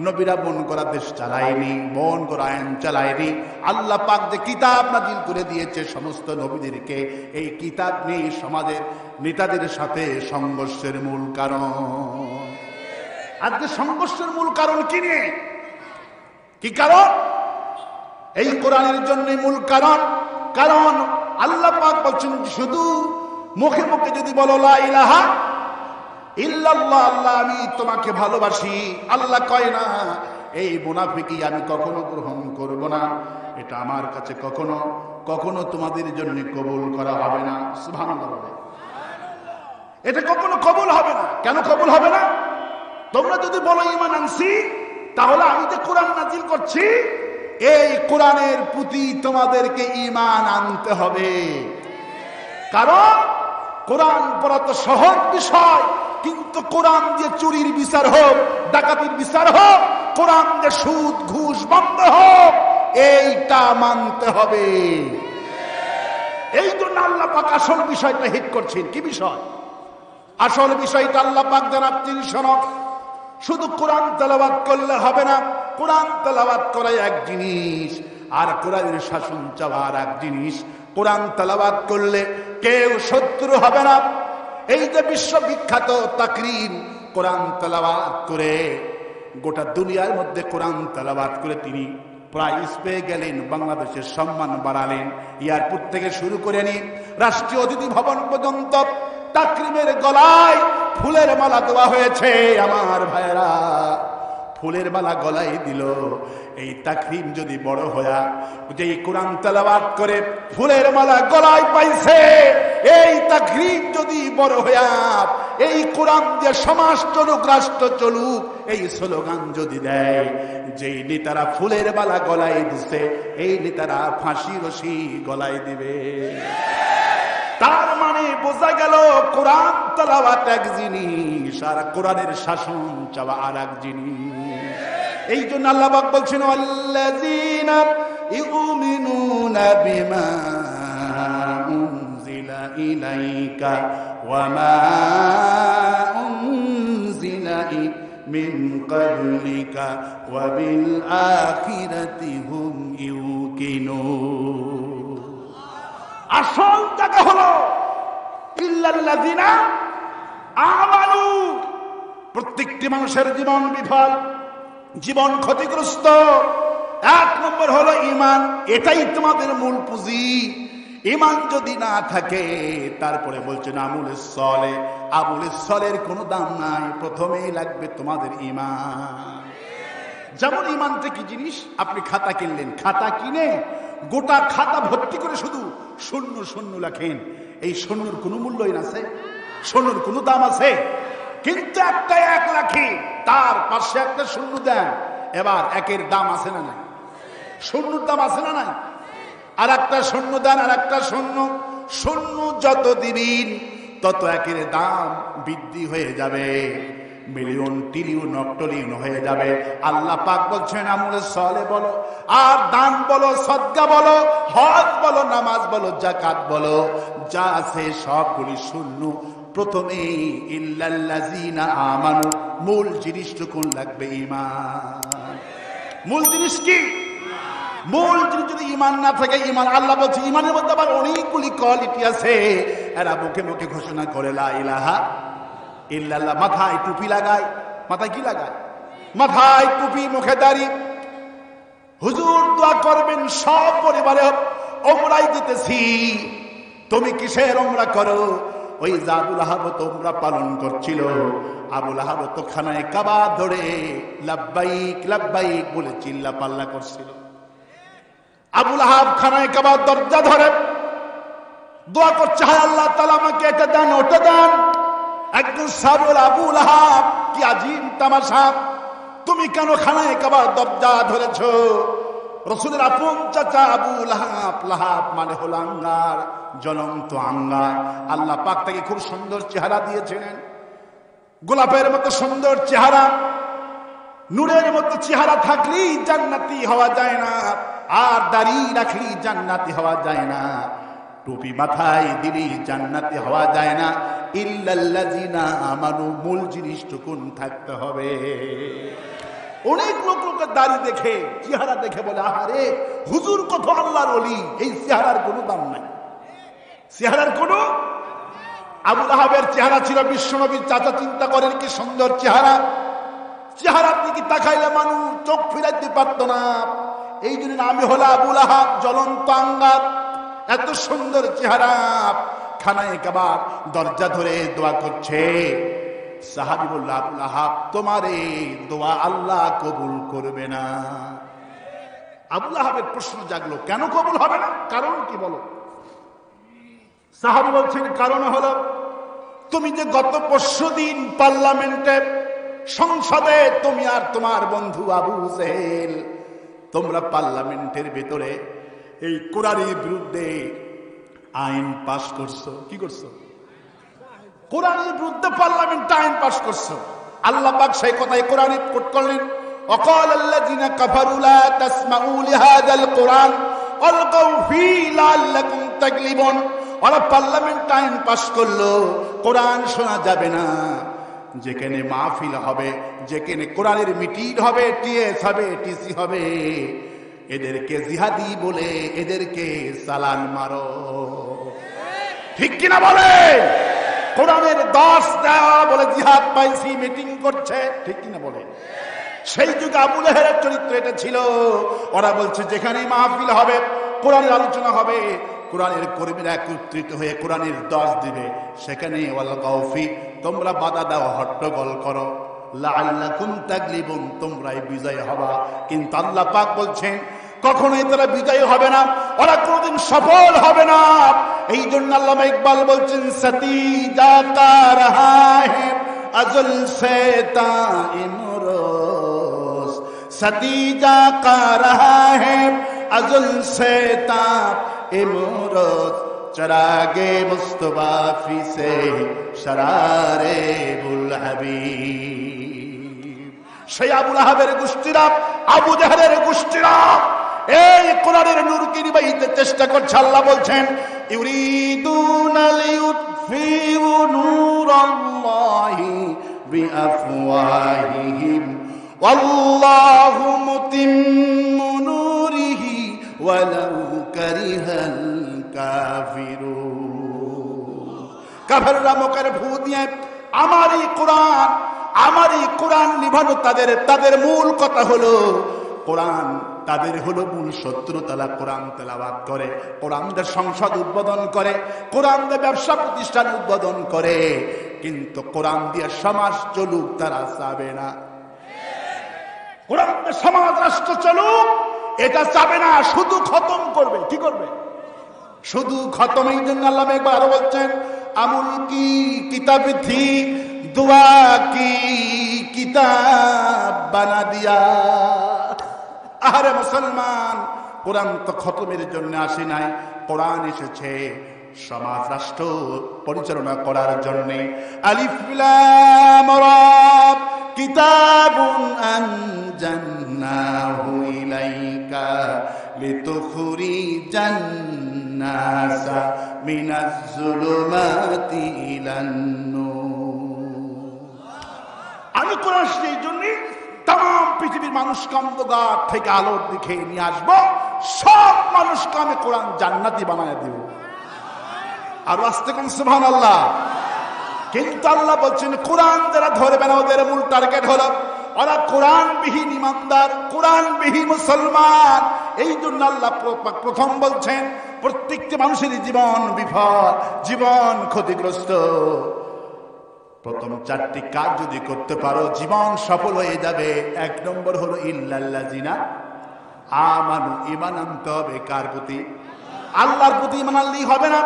নবীরা বন করা দেশ চালায়নি, বন করা আইন চালায়নি। আল্লাহ পাক যে কিতাব নাজিল করে দিয়েছে সমস্ত নবীদেরকে, এই কিতাব নিয়ে সমাজের নেতাদের সাথে সংঘর্ষের মূল কারণ। আজকে সংঘর্ষের মূল কারণ কি নিয়ে? কি কারণ? এই কোরআনের জন্য মূল কারণ। কারণ আল্লাহ পাক বলছেন শুধু মুখে মুখে যদি বলো লা ইলাহা ইল্লাল্লাহ, আল্লাহ আমি তোমাকে ভালোবাসি, আল্লাহ কয় না এই মুনাফিকি আমি কখনো গ্রহণ করব না, এটা আমার কাছে কখনো কখনো তোমাদের জন্য কবুল করা হবে না। সুবহানাল্লাহ। এটা কখনো কবুল হবে না। কেন কবুল হবে না? তোমরা যদি বলো ঈমান আনছি, তাহলে আমি যে কোরআন নাজিল করছি এই কোরআনের প্রতি তোমাদেরকে ঈমান আনতে হবে। কারণ কোরআন পড়া তো সহজ বিষয়, কিন্তু কোরআন দিয়ে চুরির বিচার হোক, ডাকাতির বিচার হোক, কোরআন দিয়ে সুদ ঘুষ বন্ধ হোক, এইটা মানতে হবে। এই জন্য আল্লাহ পাক আসল বিষয়টা হিট করছেন। কি বিষয়? আসল বিষয়টা আল্লাহ পাক জানাচ্ছেন, শোনো, শুধু কোরআন তেলাওয়াত করলে হবে না। কোরআন তেলাওয়াত করা এক জিনিস, আর কোরআনের শাসন চাওয়া আর এক জিনিস। কোরআন তেলাওয়াত করলে কেউ শত্রু হবে না। এই যে বিশ্ববিখ্যাত তাকরির কোরআন তেলাওয়াত করে গোটা দুনিয়ার মধ্যে কোরআন তেলাওয়াত করে তিনি প্রাইজ পেয়ে গেলেন, বাংলাদেশের সম্মান বাড়ালেন। এয়ারপোর্ট থেকে শুরু করে নিয়ে রাষ্ট্রীয় অতিথি ভবন পর্যন্ত তাকরিমের গলায় ফুলের মালা দেওয়া হয়েছে। আমার ভাইরা, ফুলের মালা গলায় দিল। এই তাকরিম যদি বড় হয়া যে কোরআন তেলাওয়াত করে ফুলের মালা গলায় পাইছে, এই তাকরিম যদি বড় হয়া এই কোরআন দিয়ে সমাজ চলুক, রাষ্ট্র চলুক, এই স্লোগান যদি দেয়, যেই নেতারা ফুলের মালা গলায় দিছে এই নেতারা ফাঁসি রশি গলায় দিবে। তার মানে বোঝা গেল কোরআন তেলাওয়াত এক জিনিস, আর কোরআনের শাসন চাওয়া আর এক জিনিস। এই জন্য আল্লাহ পাক বলছেন আল্লাযীনা ইউমিনুনা বিমা উনজিলা ইলাইকা ওয়া মা উনজিলা মিন ক্বাবলিকা ওয়া বিল আখিরাতি হুম ইউকিনুন। আসল জায়গা হলো ইল্লাল্লাযিনা আমানু। প্রত্যেকটি মানুষের জীবন বিফল, জীবন ক্ষতিগ্রস্ত। এক নম্বর হলো ঈমান। এটাই তোমাদের মূল পুঁজি। ঈমান যদি না থাকে, তারপরে বলছেন আমুলে সলে। আমুলে সলের কোনো দাম নাই, প্রথমেই লাগবে তোমাদের ঈমান। যেমন ঈমানটা কি জিনিস? আপনি খাতা কিনলেন, খাতা কিনে গোটা খাতা ভর্তি করে শুধু শূন্য শূন্য লেখেন, এই শূন্যর কোনো মূল্যই আছে? শূন্যর কোনো দাম আছে? কিন্তু একটা এক লাখি, তার পাশে একটা শূন্য দেন, এবার একের দাম আছে না নাই? শূন্যর দাম আছে না নাই? আর একটা শূন্য দেন, আর একটা শূন্য। শূন্য যত দিবেন তত একের দাম বৃদ্ধি হয়ে যাবে, মিলিয়ন ট্রিলিয়ন অক্ট্রিলিয়ন হয়ে যাবে। আল্লাহ পাক বলছেন আমলে সলে বলো, আর দান বলো, সদকা বলো, হজ বলো, নামাজ বলো, যাকাত বলো, যা আছে সবগুলি শূন্য। প্রথমে ইল্লাল্লাযিনা আমানু, মূল জিনিসটুকু লাগবে ঈমান। মূল জিনিস কি? মূল জিনিস যদি ঈমান না থাকে, ঈমান আল্লাহ বলছে ঈমানের মধ্যে আবার অনেকগুলি কোয়ালিটি আছে। এরা মুখে মুখে ঘোষণা করে লা ইলাহা ইল্লাল্লাহ, মাথায় টুপি লাগায়। মাথায় কি লাগায়? মাথায় টুপি, মুখে দাড়ি। হুজুর দোয়া করবেন সব পরিবারে ওমরাই দিতেছি। তুমি কিসের ওমরা করো? ওই যে আবুল আহাব তোমরা পালন করছিল, আবুল আহাব তো খানায় কাবা ধরে লাব্বাইক লাব্বাইক বলে চিল্লা পাল্লা করছিল। আবুল আহাব খানায় কাবা দরজা ধরে দোয়া করছে, হায় আল্লাহ তাআলা আমাকে এটা দেন, ওটা দেন। একজন সাবুল আবুল আহাব, কি আজীব তামাশা! তুমি কেন খানায় কাবার দরজা ধরেছ? রাসূলের আপন চাচা আবু লাহাব, লাহাব মানে হলো আঙ্গার, জ্বলন্ত আঙ্গার। আল্লাহ পাক তাকে খুব সুন্দর চেহারা দিয়েছিলেন, গোলাপের মতো সুন্দর চেহারা। নূরের মতো চেহারা থাকলেই জান্নাতি হওয়া যায় না, আর দাড়ি রাখলেই জান্নাতি হওয়া যায় না, টুপি মাথায় দিলেই জান্নাতি হওয়া যায় না। ইল্লাল্লাযিনা আমানু, মূল জিনিসটুকুন থাকতে হবে। অনেক লোকের দাড়ি দেখে, চেহারা দেখে বলে আহারে হুজুর কত আল্লাহর ওলি, এই চেহারার কোনো দাম নাই, চেহারার কোনো। আবু লাহাবের চেহারা ছিল বিশ্বনবীর চাচা, চিন্তা করেন কি সুন্দর চেহারা, চেহারার দিকে তাকাইলে মানুষ চোখ ফিরাইতে পারত না। এই জন্য নামে হলো আবু লাহাব, জ্বলন্ত আঙ্গার, এত সুন্দর চেহারা। খানায় কাবার দরজা ধরে দোয়া করছে, সাহাবী বলল আবু লাহাব তোমার এই দোয়া আল্লাহ কবুল করবে না। আবু লাহাবের প্রশ্ন জাগলো, কেন কবুল হবে না, কারণ কি বলো? সাহাবী বলছেন কারণ হলো তুমি যে গত পরশুদিন পার্লামেন্টে, সংসদে তুমি আর তোমার বন্ধু আবু জেহেল তোমরা পার্লামেন্টের ভিতরে এই কোরআনের বিরুদ্ধে আইন পাশ করছো। কি করছো? কোরআনের বিরুদ্ধে পার্লামেন্টে আইন পাশ করছো। আল্লাহ পাক সেই কথাই কোরআনে কোট করলেন, وقال الذين كفروا لا تسمعوا لهذا القرآن والغوا فيه لعلكم تغلبون। ওরা পার্লামেন্ট আইন পাশ করলো, কোরআন শোনা যাবে না। যেখানে মাহফিল হবে, যেখানে কোরআনের মিটিং হবে, টিএস হবে, টিসি হবে, এদেরকে জিহাদি বলে এদেরকে সালান মারো। ঠিক কিনা বলে? কোরআনের 10 দেওয়া বলে জিহাদ পাইছি, মিটিং করছে, ঠিক কিনা বলে? সেই যুগে আবু লাহাবের চরিত্র এটা ছিল। ওরা বলছে যেখানে মাহফিল হবে, কোরআনের আলোচনা হবে, কোরআনের কর্মীরা একত্রিত হয়ে কোরআনের 10 দিবে, সেখানে ওয়ালগাউ ফি, তোমরা বাধা দাও, হট্টগোল করো, লাআল্লাকুম তাগলিবুন, তোমরাই বিজয় হবা। কিন্তু আল্লাহ পাক বলছেন কখনোই তারা বিজয় হবে না, ওরা কোনোদিন সফল হবে না। এই জন্য আল্লামা ইকবাল বলছেন সতীজা কা রাহা হে আজল সে তাইমরোজ, সতীজা কা রাহা হে আজল সে তাইমরোজ, চরাগে মুস্তফা ফি সে শরারে বুল হাবিব। সেই আবু লাহাবের গোষ্ঠীরা, আবু জাহেলের গোষ্ঠীরা এই কোরআনের নূরকে নিভাইতে চেষ্টা করছে। আল্লাহ বলছেন ইউরিদুনা লিয়ুতফিউ নূরাল্লাহি বিআফওয়াহিহিম ওয়াল্লাহু মুতিম্মু নূরিহি ওয়ালাউ কারিহাল কাফিরুন। কাফেররা মুখের ফু দিয়ে আমারই কোরআন নিভানো তাদের মূল কথা হলো কোরআন, তাদের হলো মূল শত্রু। তারা কোরআন তেলাওয়াত করে, কোরআনদের সংসদ উদ্বোধন করে, কোরআনদের ব্যবসা প্রতিষ্ঠান উদ্বোধন করে, কিন্তু কোরআন দিয়ে সমাজ চলুক তারা চাবে না। কোরআন দিয়ে সমাজ রাষ্ট্র চলুক এটা চাবে না, শুধু খতম করবে। কি করবে? শুধু খতম। এই জন্য আল্লাহ একবার আরো বলছেন আমুল কি কিতাব থি দুয়া কি কিতাব বানা দিয়া। আরে মুসলমান, কোরআন তো খতমের জন্য আসে নাই, কোরআন এসেছে সমাজ রাষ্ট্র পরিচালনা করার জন্য। আলিফ লাম রা কিতাবুন আনজালনাহু ইলাইকা লিতুখরিজান নাসা মিনাজ যুলুমাতি ইলান নূর। আমি কোরআন সেই জন্য তাম পৃথিবীর মানুষকে অন্ধকার থেকে আলোর দিকে নিয়ে আসবো, সব মানুষকে আমি কোরআন জান্নাতি বানায় দিব। আর আস্তে কোন সুবহানাল্লাহ। কিন্তু আল্লাহ বলছেন কোরআন যারা ধরবে না ওদের মূল টার্গেট হলো ওরা কোরআনবিহীন ইমানদার, কোরআনবিহীন মুসলমান। এই জন্য আল্লাহ প্রথম বলছেন প্রত্যেকটি মানুষের জীবন বিফল, জীবন ক্ষতিগ্রস্ত। প্রথম 4টি কাজ যদি করতে পারো জীবন সফল হয়ে যাবে। 1 নম্বর হলো ইল্লাল্লাযিনা আমানু, ঈমান আনতে হবে। কার প্রতি? আল্লাহর প্রতি। ঈমান আনলেই হবে না।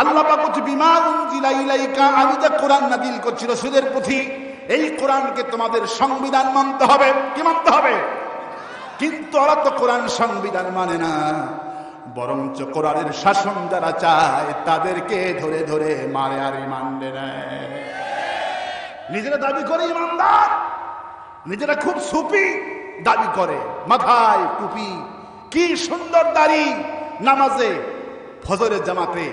আল্লাহ পাক বলছে বিমা উনজিলা ইলাইকা, আমি যে কোরআন নাযিল করছি রাসূলের প্রতি, এই কোরআনকে তোমাদের সংবিধান মানতে হবে। কি মানতে হবে? কিন্তু ওরা তো কোরআন সংবিধান মানে না, বরঞ্চ কোরআনের শাসন যারা চায় তাদেরকে ধরে ধরে মারে আর ঈমান দেয়। নিজেরা দাবি করে ইমানদার, নিজেরা খুব সুফি দাবি করে, মাথায় টুপি, কি সুন্দর দাড়ি, নামাজে ফজরের জামাতে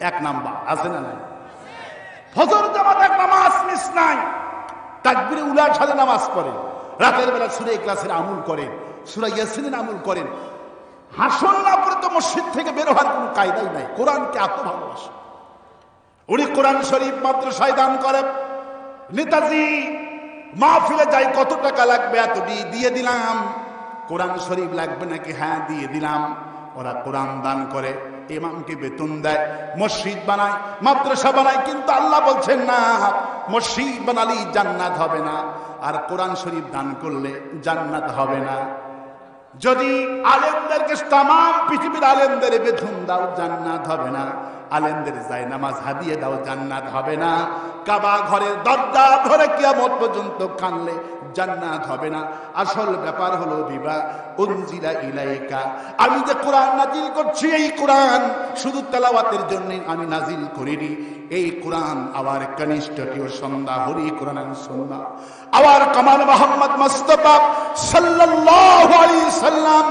1 নাম্বার আছে না নাই? ফজর জামাতে নামাজ মিস নাই, তাকবীরে উলার সাথে নামাজ পড়ে, রাতের বেলা সূরা ইখলাসের আমল করেন, সূরা ইয়াসিনের আমল করেন। হাসন না পড়ে তো মসজিদ থেকে বের হওয়ার কোনো কায়দাই নাই। কোরআনকে এত ভালোবাসে উনি, কোরআন শরীফ মাদ্রাসায় দান করে। নেতাজি মাহফিলে যাই, কত টাকা লাগবে? এতটি দিয়ে দিলাম। কোরআন শরীফ লাগবে নাকি? হ্যাঁ দিয়ে দিলাম। ওরা কোরআন দান করে, ইমামকে বেতন দেয়, মসজিদ বানায়, মাদ্রাসা বানায়, কিন্তু আল্লাহ বলছেন না, মসজিদ বানালেই জান্নাত হবে না, আর কোরআন শরীফ দান করলে জান্নাত হবে না। যদি আলেমদেরকে, তাম পৃথিবীর আলেমদের বেতন দাও, জান্নাত হবে না। আলেমদের জায়নামাজ হাদিয়ে দাও, জান্নাত হবে না। কাবা ঘরের দরজা ধরে কিয়ামত পর্যন্ত কানলে জান্নাত হবে না। আসল ব্যাপার হলো বিবা উনজিলা ইলাইকা, আমি যে কোরআন নাজিল করছি, এই কোরআন শুধু তেলাওয়াতের জন্য আমি নাজিল করিনি। এই কোরআন আবার কনিষ্ঠটিও সন্ধ্যা, হরি কোরআন সন্ধ্যা, আবার কামাল মুহাম্মদ মুস্তাফা সাল্লাল্লাহু আলাইহি সাল্লাম,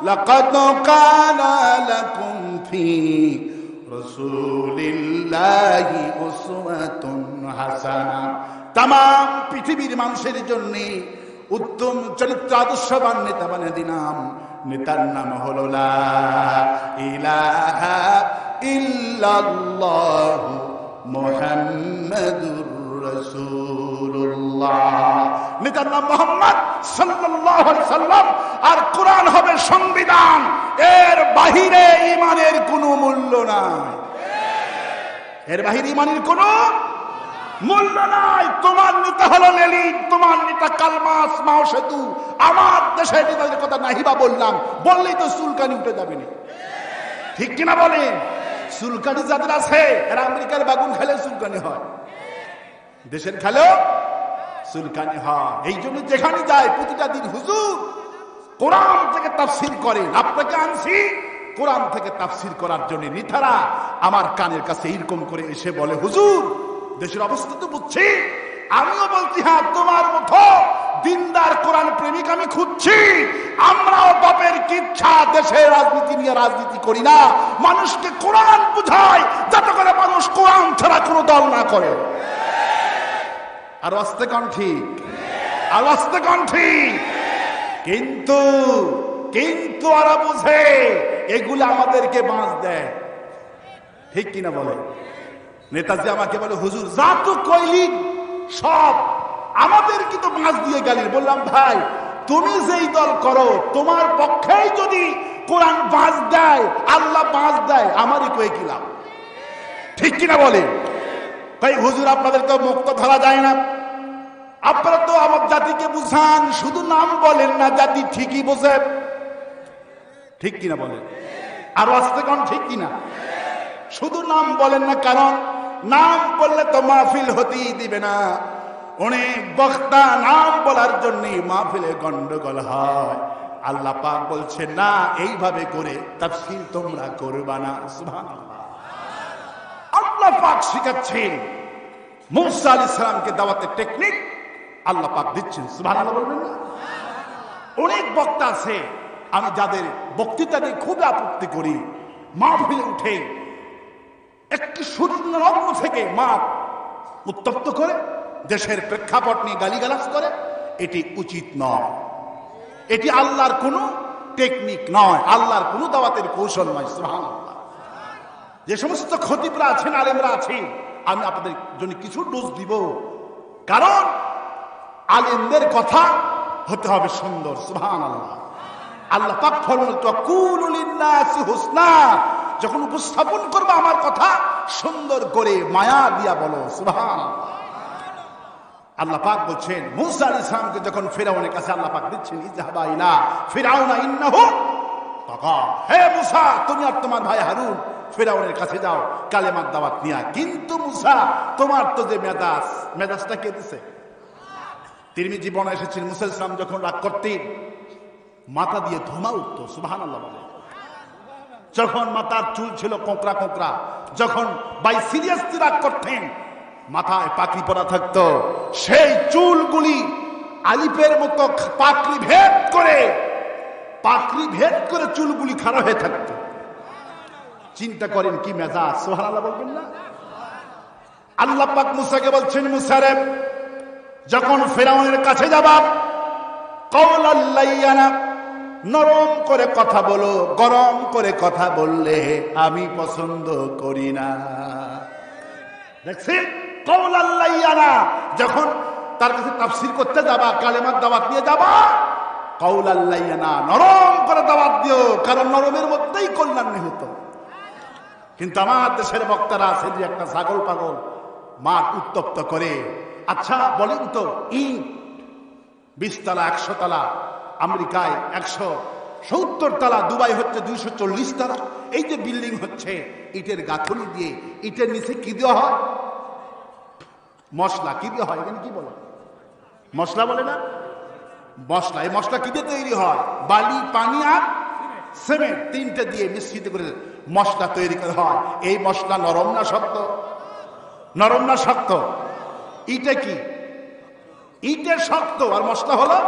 লাকাদ কানা লাকুম ফি রাসূলিল্লাহি উসওয়াতুন হাসানা, তামাম পৃথিবীর মানুষের জন্য উত্তম চরিত্র আদর্শবান নেতা বানিয়ে দিলাম। নেতার নাম হলো লা ইলাহা ইল্লাল্লাহু মুহাম্মাদুর রাসূলুল্লাহ। নেতার নাম মুহাম্মদ সাল্লাল্লাহু আলাইহি সাল্লাম, আর কোরআন হবে সংবিধান। এর বাহিরে ঈমানের কোনো মূল্য নাই, এর বাহিরে ঈমানের কোনো মূল্য নাই। তোমার নেতা হলো লেলিন, তোমার নেতা কালমাস মাও সেতু। আমার দেশের নেতাদের কথা নাহিবা বললাম, বললেই তো চুলকানি উঠে যাবে না, ঠিক কিনা বলেন? চুলকানি যাদের আছে এরা আমেরিকার বাগুন খেলে চুলকানি হয়, দেশের খেলেও চুলকানি হয়। এই জন্য যেখানে যায় প্রতিটা দিন হুজুর কোরআন থেকে তাফসীর করেন। আপনাকে আনছি কোরআন থেকে তাফসীর করার জন্য। নেতারা আমার কানের কাছে এরকম করে এসে বলে, হুজুর দেশের অবস্থা তো বুঝছি, আমিও বলছি হ্যাঁ তোমার মতো দিনদার কোরআন প্রেমিক আমি খুঁজছি। আমরাও বাপের কি ইচ্ছা দেশের রাজনীতি নিয়ে রাজনীতি করি না, মানুষকে কোরআন বুঝাই, যাতে করে মানুষ কোরআন ছাড়া কোনো দল না করে। আর আস্তে কন ঠিক, আর আস্তে কন ঠিক। কিন্তু কিন্তু ওরা বুঝে এগুলো আমাদেরকে বাঁচ দেয়, ঠিক কিনা বলে? নেতাজি আমাকে বলে, হুজুর যা তো কইলি সব আমাদের কিন্তু বাঁচ দিয়ে গেলি। বললাম ভাই তুমি যেই দল করো তোমার পক্ষেই যদি কোরআন বাঁচ দেয়, আল্লাহ বাঁচ দেয়, আমারই কয়ে কি লাভ, ঠিক কিনা বলে? তাই হুজুর আপনাদের তো মুক্ত ধরা যায় না, আপনারা তো আমার জাতিকে বুঝান, শুধু নাম বলেন না, জাতি ঠিকই বোঝে, ঠিক কিনা বলেন? আর আস্তে কোন ঠিক কিনা? শুধু নাম বলেন না, কারণ নাম বললে তো মাহফিল হতেই দিবে না। অনেক বক্তা নাম বলার জন্য মাহফিলে গন্ডগোল হয়। আল্লাহ পাক বলছেন না, এইভাবে করে তাফসীর তোমরা করবা না। সুবহানাল্লাহ। আল্লাহ পাক শিখাচ্ছেন মুসা আলাইহিস সালামকে দাওয়াতের টেকনিক আল্লাহ পাক দিচ্ছেন। সুবহানাল্লাহ বলবেন না? অনেক বক্তা আছে আমি যাদের বক্তৃতা নিয়ে খুব আপত্তি করি, মাহফিলে উঠে একটি সূর্যনগ্ন থেকে মা উত্তপ্ত করে দেশের প্রেক্ষাপট নিয়ে গালিগালাজ করে, এটি উচিত নয়, এটি আল্লাহর কোনো টেকনিক নয়, আল্লাহর কোনো দাওয়াতের কৌশল নয়। সুবহানাল্লাহ। যে সমস্ত খতিবরা আছেন, আলেমরা আছেন, আমি আপনাদের জন্য কিছু ডোজ দিব, কারণ আলেমদের কথা হতে হবে সুন্দর। সুবহানাল্লাহ। আল্লাহ পাক ফরমান তাকুলু লিন-নাসি হুসনা, যখন উপস্থাপন করবে আমার কথা সুন্দর করে মায়া দিয়া বলো। সুবহানাল্লাহ। আল্লাহ পাক বলছেন মুসা আলাইহিস সালামকে যখন ফিরআউনের কাছে আল্লাহ পাক দিচ্ছেন, ইযহাবা ইলা ফিরআউনা ইন্নাহু তাগা, হে মুসা তুমি আর তোমার ভাই হারুন ফিরআউনের কাছে যাও কালেমার দাওয়াত নিয়া। কিন্তু মুসা তোমার তো যে মেজাজটা কে দিছে? তিরমিজি বর্ণনা এসেছে মুসা আলাইহিস সালাম যখন রাগ করতেন মাথা দিয়ে ধোঁয়া উঠত। সুবহানাল্লাহ বলে। যখন মাথার চুল ছিল কোঁকড়া কোঁকড়া, যখন বাই সিরিয়াসলি রাগ করতেন মাথায় পাখি পরা থাকতো, সেই চুলগুলি আলিফের মতো পাকড়ি ভেদ করে চুলগুলি খাড়া হয়ে থাকতো। চিন্তা করেন কি মেজাজ, সুবহানাল্লাহ বলবেন না? আল্লাহ পাক মুসাকে বলছেন, মুসা রে, যখন ফেরাউনের কাছে যাবা, কওলাল লাইয়ানা, নরম করে কথা বলো, গরম করে কথা বললে আমি পছন্দ করি না। দেখছেন, কওলাল লাইয়ানা, যখন তার কাছে তাফসীর করতে যাবা, কালেমার দাওয়াত নিয়ে যাবা, কওলাল লাইয়ানা, নরম করে দাওয়াত দিও, কারণ নরমের মধ্যেই কল্যাণ নিহিত। কিন্তু আমার দেশের বক্তারা আছে যে একটা ছাগল পাগল মাঠ উত্তপ্ত করে। আচ্ছা বলেন তো, ইট 20 তলা 100 তলা, আমেরিকায় 170 তলা, দুবাই হচ্ছে 240 তলা, এই যে বিল্ডিং হচ্ছে, ইটের গাঁথনি দিয়ে, ইটের নিচে কি দেওয়া হয়? মশলা। কি দেওয়া হয়? এখানে কি বলে? মশলা বলে না? মশলা। এই মশলা কি দিয়ে তৈরি হয়? বালি, পানি আর সিমেন্ট, তিনটে দিয়ে মিশ্রিত করে মশলা তৈরি করা হয়। এই মশলা নরম না শক্ত? নরম না শক্ত? ইটে কি? ইটের শক্ত, আর মশলা হলো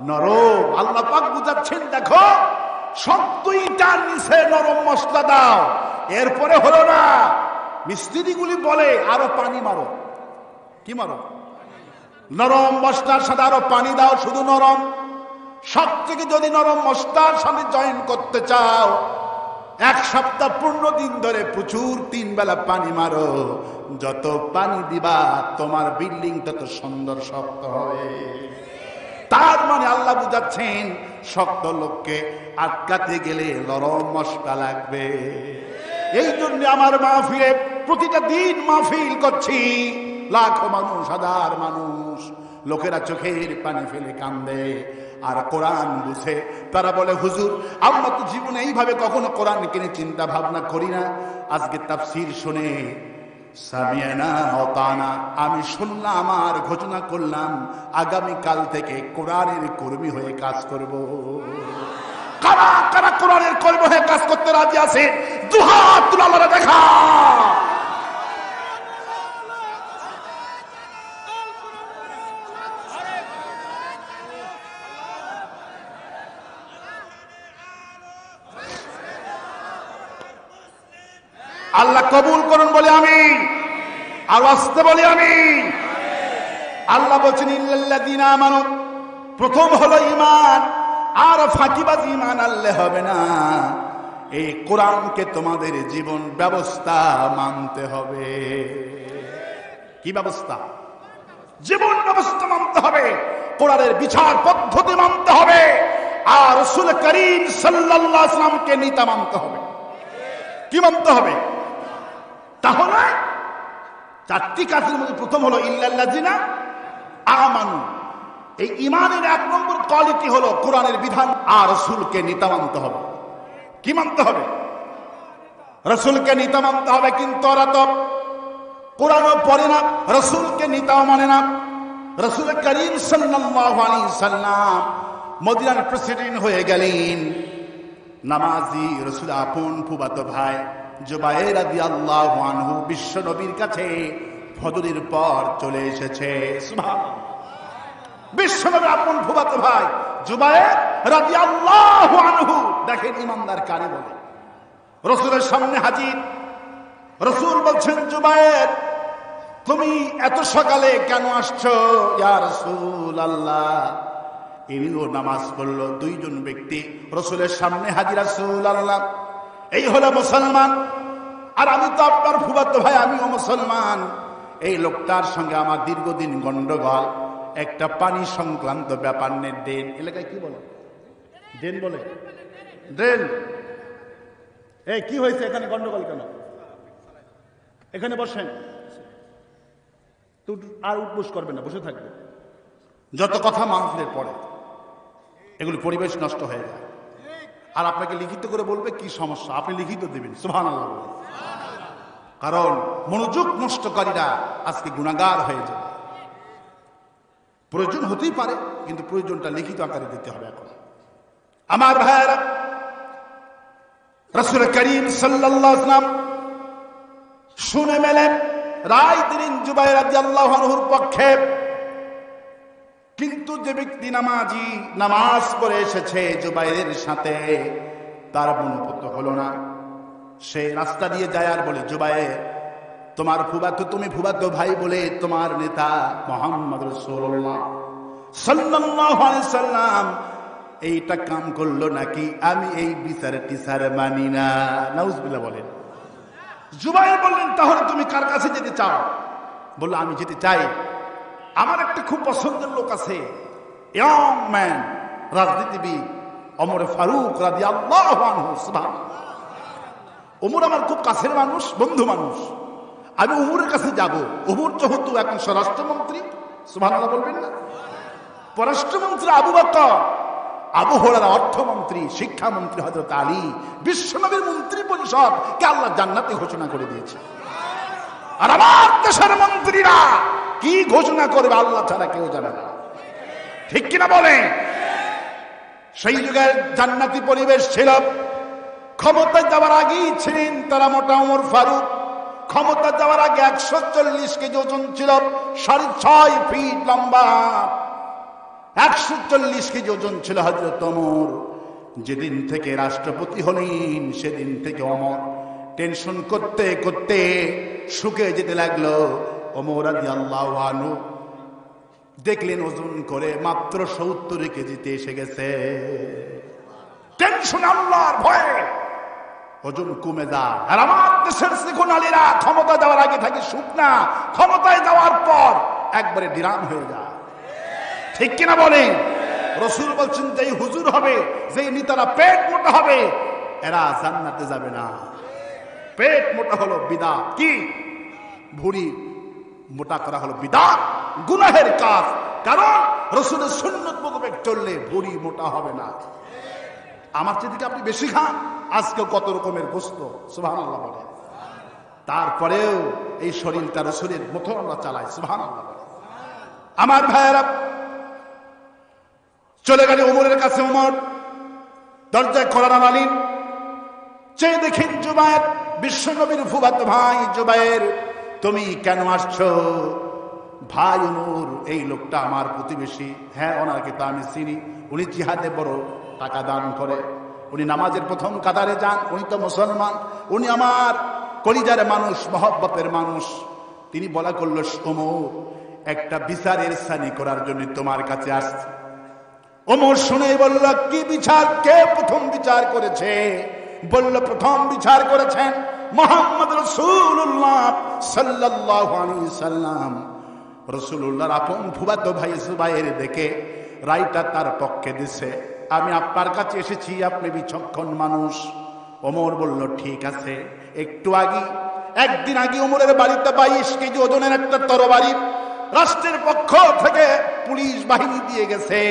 নরম। আল্লাহ পাক বুঝাচ্ছেন, দেখো, শক্ত ইটার নিচে নরম মশলা দাও, এরপরে হলো না। মিস্ত্রিগুলি বলে আরো পানি মারো। কি মারো? নরম মশলার সাথে আরো পানি দাও, শুধু নরম। সবথেকে যদি নরম মশলার সাথে জয়েন করতে চাও, 1 সপ্তাহ পূর্ণ দিন ধরে প্রচুর 3 বেলা পানি মারো, যত পানি দিবা তোমার বিল্ডিং তত সুন্দর শক্ত হবে। তার মানে আল্লাহ বুঝাচ্ছেন, শক্ত লোককে আটকাতে গেলে নরম মশলা লাগবে। এই জন্য আমার মাহফিলে প্রতিটা দিন মাহফিল করছি, লাখো মানুষ, হাজার মানুষ, লোকেরা চোখের পানি ফেলে কান্দে আর কোরআন বুঝে। তারা বলে, হুজুর, আমরা তো জীবনে এইভাবে কখনো কোরআন কিনে চিন্তা ভাবনা করি না। আজকে তাফসীর শুনে সামিয়ানা ওয়াতানা, আমি শুনলাম আর ঘোষণা করলাম, আগামীকাল থেকে কোরআনের কর্মী হয়ে কাজ করব। কারা কারা কোরআনের কর্মী হয়ে কাজ করতে রাজি আছে? দুহাত তুলে আল্লাহরে দেখা। আল্লাহ কবুল করুন বলে আমি, আর আসতে বলি আমি। আল্লাহ বলছেন, ইল্লাল্লাযীনা আমানু, প্রথম হলো ঈমান। আর ফাঁকিবাজ ঈমান আনলে হবে না, এই কোরআনকে তোমাদের জীবন ব্যবস্থা মানতে হবে। কি ব্যবস্থা? জীবন ব্যবস্থা মানতে হবে, কোরআনের বিচার পদ্ধতি মানতে হবে, আর রাসূল করিম সাল্লাল্লাহু আলাইহি ওয়াসাল্লামকে নীতি মানতে হবে। কি মানতে হবে? তাহলে 4টি কাজের মধ্যে প্রথম হলো ইল্লাল্লাযীনা আমানু। এই ঈমানের 1 নম্বর কোয়ালিটি হলো কোরআনের বিধান আর রাসূলকে নীতি মানতে হবে। কি মানতে হবে? রাসূলকে নীতি মানতে হবে। কিন্তু ওরা তো কোরআনও পড়ে না, রাসূলকে নীতিও মানে না। রাসূল করিম সাল্লাল্লাহু আলাইহি সাল্লাম মদিনার প্রেসিডেন্ট হয়ে গেলেন। নামাজি রাসূল আপন ফুফাতো ভাই জুবায়ের রাদিয়াল্লাহু আনহু বিশ্ব নবীর কাছে ফজরের পর চলে এসেছে। সুবহানাল্লাহ। বিশ্ব নবীর আপন ফুফাতো ভাই জুবায়ের রাদিয়াল্লাহু আনহু, দেখেন ইমানদার কারে বলে, রাসূলের সামনে হাজির। রাসূল বলছেন, জুবায়ের, তুমি এত সকালে কেন আসছো? ইয়া রাসূলুল্লাহ, ইনিও নামাজ পড়লো। 2 জন ব্যক্তি রাসূলের সামনে হাজির। রাসূলুল্লাহ, এই হলো মুসলমান, আর আমি তো আপনার ফুফাতো ভাই, আমিও মুসলমান। এই লোকটার সঙ্গে আমার দীর্ঘদিন গন্ডগোল, একটা পানি সংক্রান্ত ব্যাপার নিয়ে। ড্রেন এলাকায় কি বলে? ড্রেন বলে? ড্রেন। এই কি হয়েছে এখানে গন্ডগোল কেন? এখানে বসেন, আর উঠবোস করবেন না, বসে থাকবে। যত কথা মাহফিলের পরে এগুলি পরিবেশ নষ্ট হয়ে যায়। আর আপনাকে লিখিত করে বলবে কি সমস্যা, আপনি লিখিত দেবেন। সুবহানাল্লাহ। কারণ মনোযোগ নষ্টকারীরা আজকে গুনাহগার হয়ে যাবে। প্রয়োজন হতেই পারে, কিন্তু প্রয়োজনটা লিখিত আকারে দিতে হবে। এখন আমার ভাইয়েরা, রাসূল করিম সাল্লাল্লাহু আলাইহি ওয়াসাল্লাম শুনে মেলেন রায় দিলেন জুবায়ের রাদিয়াল্লাহু আনহুর পক্ষে। কিন্তু যে ব্যক্তি নামাজি, নামাজ পড়ে এসেছে জুবাইরের সাথে, তার মনোপুত হলো না। সে রাস্তা দিয়ে যায় আর বলে, জুবাইর তোমার ফুফাতো, তুমি ফুফাতো ভাই বলে তোমার নেতা মুহাম্মদ রাসূলুল্লাহ সাল্লাল্লাহু আলাইহি সাল্লাম এইটা কাম করলো নাকি? আমি এই বিচার টিচার মানি না। নাউজুবিল্লাহ বলেন। জুবাইর বললেন, তাহলে তুমি কার কাছে যেতে চাও? বললো, আমি যেতে চাই, আমার একটা খুব পছন্দের লোক আছে, ইয়ং ম্যান, রাজনীতিবিদ ওমর ফারুক রাদিয়াল্লাহু আনহু। সুবহানাল্লাহ। ওমর আমার খুব কাছের মানুষ, বন্ধু মানুষ, আমি ওমরের কাছে যাব। ওমর যেহেতু এখন স্বরাষ্ট্রমন্ত্রী, সুবহানাল্লাহ বলবেন না? পররাষ্ট্রমন্ত্রী আবু বকর, আবু হুরায়রা অর্থমন্ত্রী, শিক্ষামন্ত্রী হযরত আলী, বিশ্বনবীর মন্ত্রী পরিষদ কে আল্লাহ জান্নাতে ঘোষণা করে দিয়েছে। আর আমার দেশের মন্ত্রীরা কি ঘোষণা করবে আল্লাহ ছাড়া কেউ জানে না, ঠিক কিনা বলেন? সেই যুগের জান্নাতি পরিবেশ ছিল। ক্ষমতায় যাওয়ার আগেই ছিলেন তারা মোটা ওমর ফারুক। ক্ষমতা যাওয়ার আগে 140 কেজি ওজন ছিল, 6.5 ফিট লম্বা, 140 কেজি ওজন ছিল হযরত ওমর। যেদিন থেকে রাষ্ট্রপতি হলেন সেদিন থেকে ওমর টেনশন করতে করতে শুকিয়ে যেতে লাগলো। ওমর রাদিয়াল্লাহু আনহু দেখলেন ওজন করে মাত্র 70 কেজিতে এসে গেছে। টেনশন, আল্লাহর ভয়ে ওজন কমে যায়। আর আমার দেশের শিখুনালীরা ক্ষমতা যাওয়ার আগে থাকে শুকনা, ক্ষমতায় যাওয়ার পর একবারে ডিরাম হয়ে যায়, ঠিক কিনা বলেন? রাসূল বলছেন, যেই হুজুর হবে, যেই নেতারা পেট মোটা হবে, এরা জান্নাতে যাবে না। পেট মোটা হলো বিদআত। কি? ভুঁড়ি মোটা করা হলো বিদআত, গুনাহের কাজ। কারণ রাসূলের সুন্নাত মোতাবেক চললে ভুঁড়ি মোটা হবে না। আমার চেয়ে আপনি বেশি খান, আজকে কত রকমের গোস্ত, সুবহানাল্লাহ বলেন। তারপরেও এই শরীরটা রাসূলের মতো আমরা চালাই, সুবহানাল্লাহ বলেন। আমার ভাইয়েরা, চলে গেল ওমরের কাছে। ওমর দরজায় কড়া নাড়ালেন, চেয়ে দেখেন জুবাইর, বিশ্বনবীর ফুফাতো ভাই। জুবাইর, তুমি কেন আসছো? ভাই ওমর, এই লোকটা আমার প্রতিবেশী। হ্যাঁ, ওনাকে তো আমি চিনি, উনি জিহাদে বড় টাকা দান করে, উনি নামাজের প্রথম কাতারে যান, উনি তো মুসলমান, উনি আমার কলিজার মানুষ, মহব্বতের মানুষ। তিনি বলা করল, ওমর, একটা বিচারের সানি করার জন্য তোমার কাছে আসছে। ওমর শুনে বলল, কি বিচার? কে প্রথম বিচার করেছে? বলল, প্রথম বিচার করেছেন মুহাম্মদ রাসূলুল্লাহ সাল্লাল্লাহু আলাইহি সাল্লাম। রাসূলুল্লাহর আপন ফুফাতো ভাই জুবাইর দেখে রায়টা তার পক্ষে দিছে। আমি আপনার কাছে এসেছি, আপনি বিচক্ষণ মানুষ। ওমর বলল, ঠিক আছে। একটু আগে, একদিন আগে ওমরের বাড়িতে 22 কেজি ওজনের একটা তরবারি রাষ্ট্রের পক্ষ থেকে পুলিশ বাহিনী দিয়ে গেছে।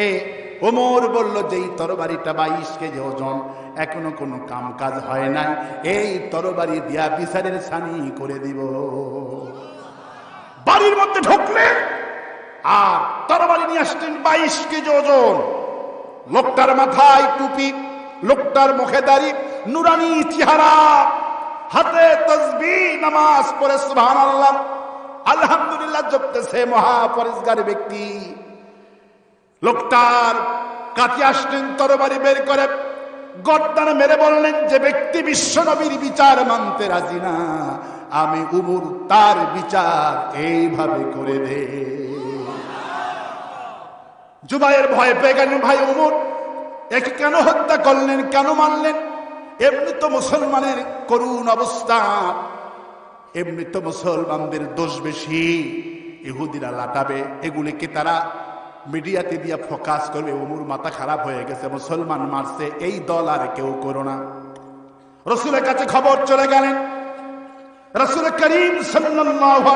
ওমর বলল, যেই তরবারিটা 22 কেজি ওজন, এখনো কোনো কাম কাজ হয় না, এই তরবারি দিয়া বিচারের ছানি করে দিব। বাড়ির মধ্যে ঢুকলেন আর তরবারি নিয়ে আসলেন 22 কেজি ওজন। লোকটার মাথায় টুপি, লোকটার মুখে দাড়ি, নুরানি চেহারা, হাতে তাসবিহ, নামাজ পড়ে সুবহানাল্লাহ আলহামদুলিল্লাহ জপতেছে, মহাপরিষ্কার ব্যক্তি। লোকটার কাছে আসলেন, তরবারি বের করে গর্দান মেরে বললেন, যে ব্যক্তি বিশ্বনবীর বিচার মানতে রাজি না, আমি উমর তার বিচার এইভাবে করে দে। জুবাইর ভয় পেয়ে গেলেন, ভাই ওমর, একে কেন হত্যা করলেন, কেন মারলেন? এমনি তো মুসলমানের করুণ অবস্থা, এমনি তো মুসলমানদের দোষ বেশি, ইহুদিরা লাটাবে, এগুলিকে তারা মিডিয়াতে দিয়ে ফোকাস করবে। ওমর মাথা খারাপ হয়ে গেছে, মুসলমান মারছে, এই দল আর কেউ করো না। রাসূলের কাছে খবর চলে গেলেন। রাসূল করিম সাল্লাল্লাহু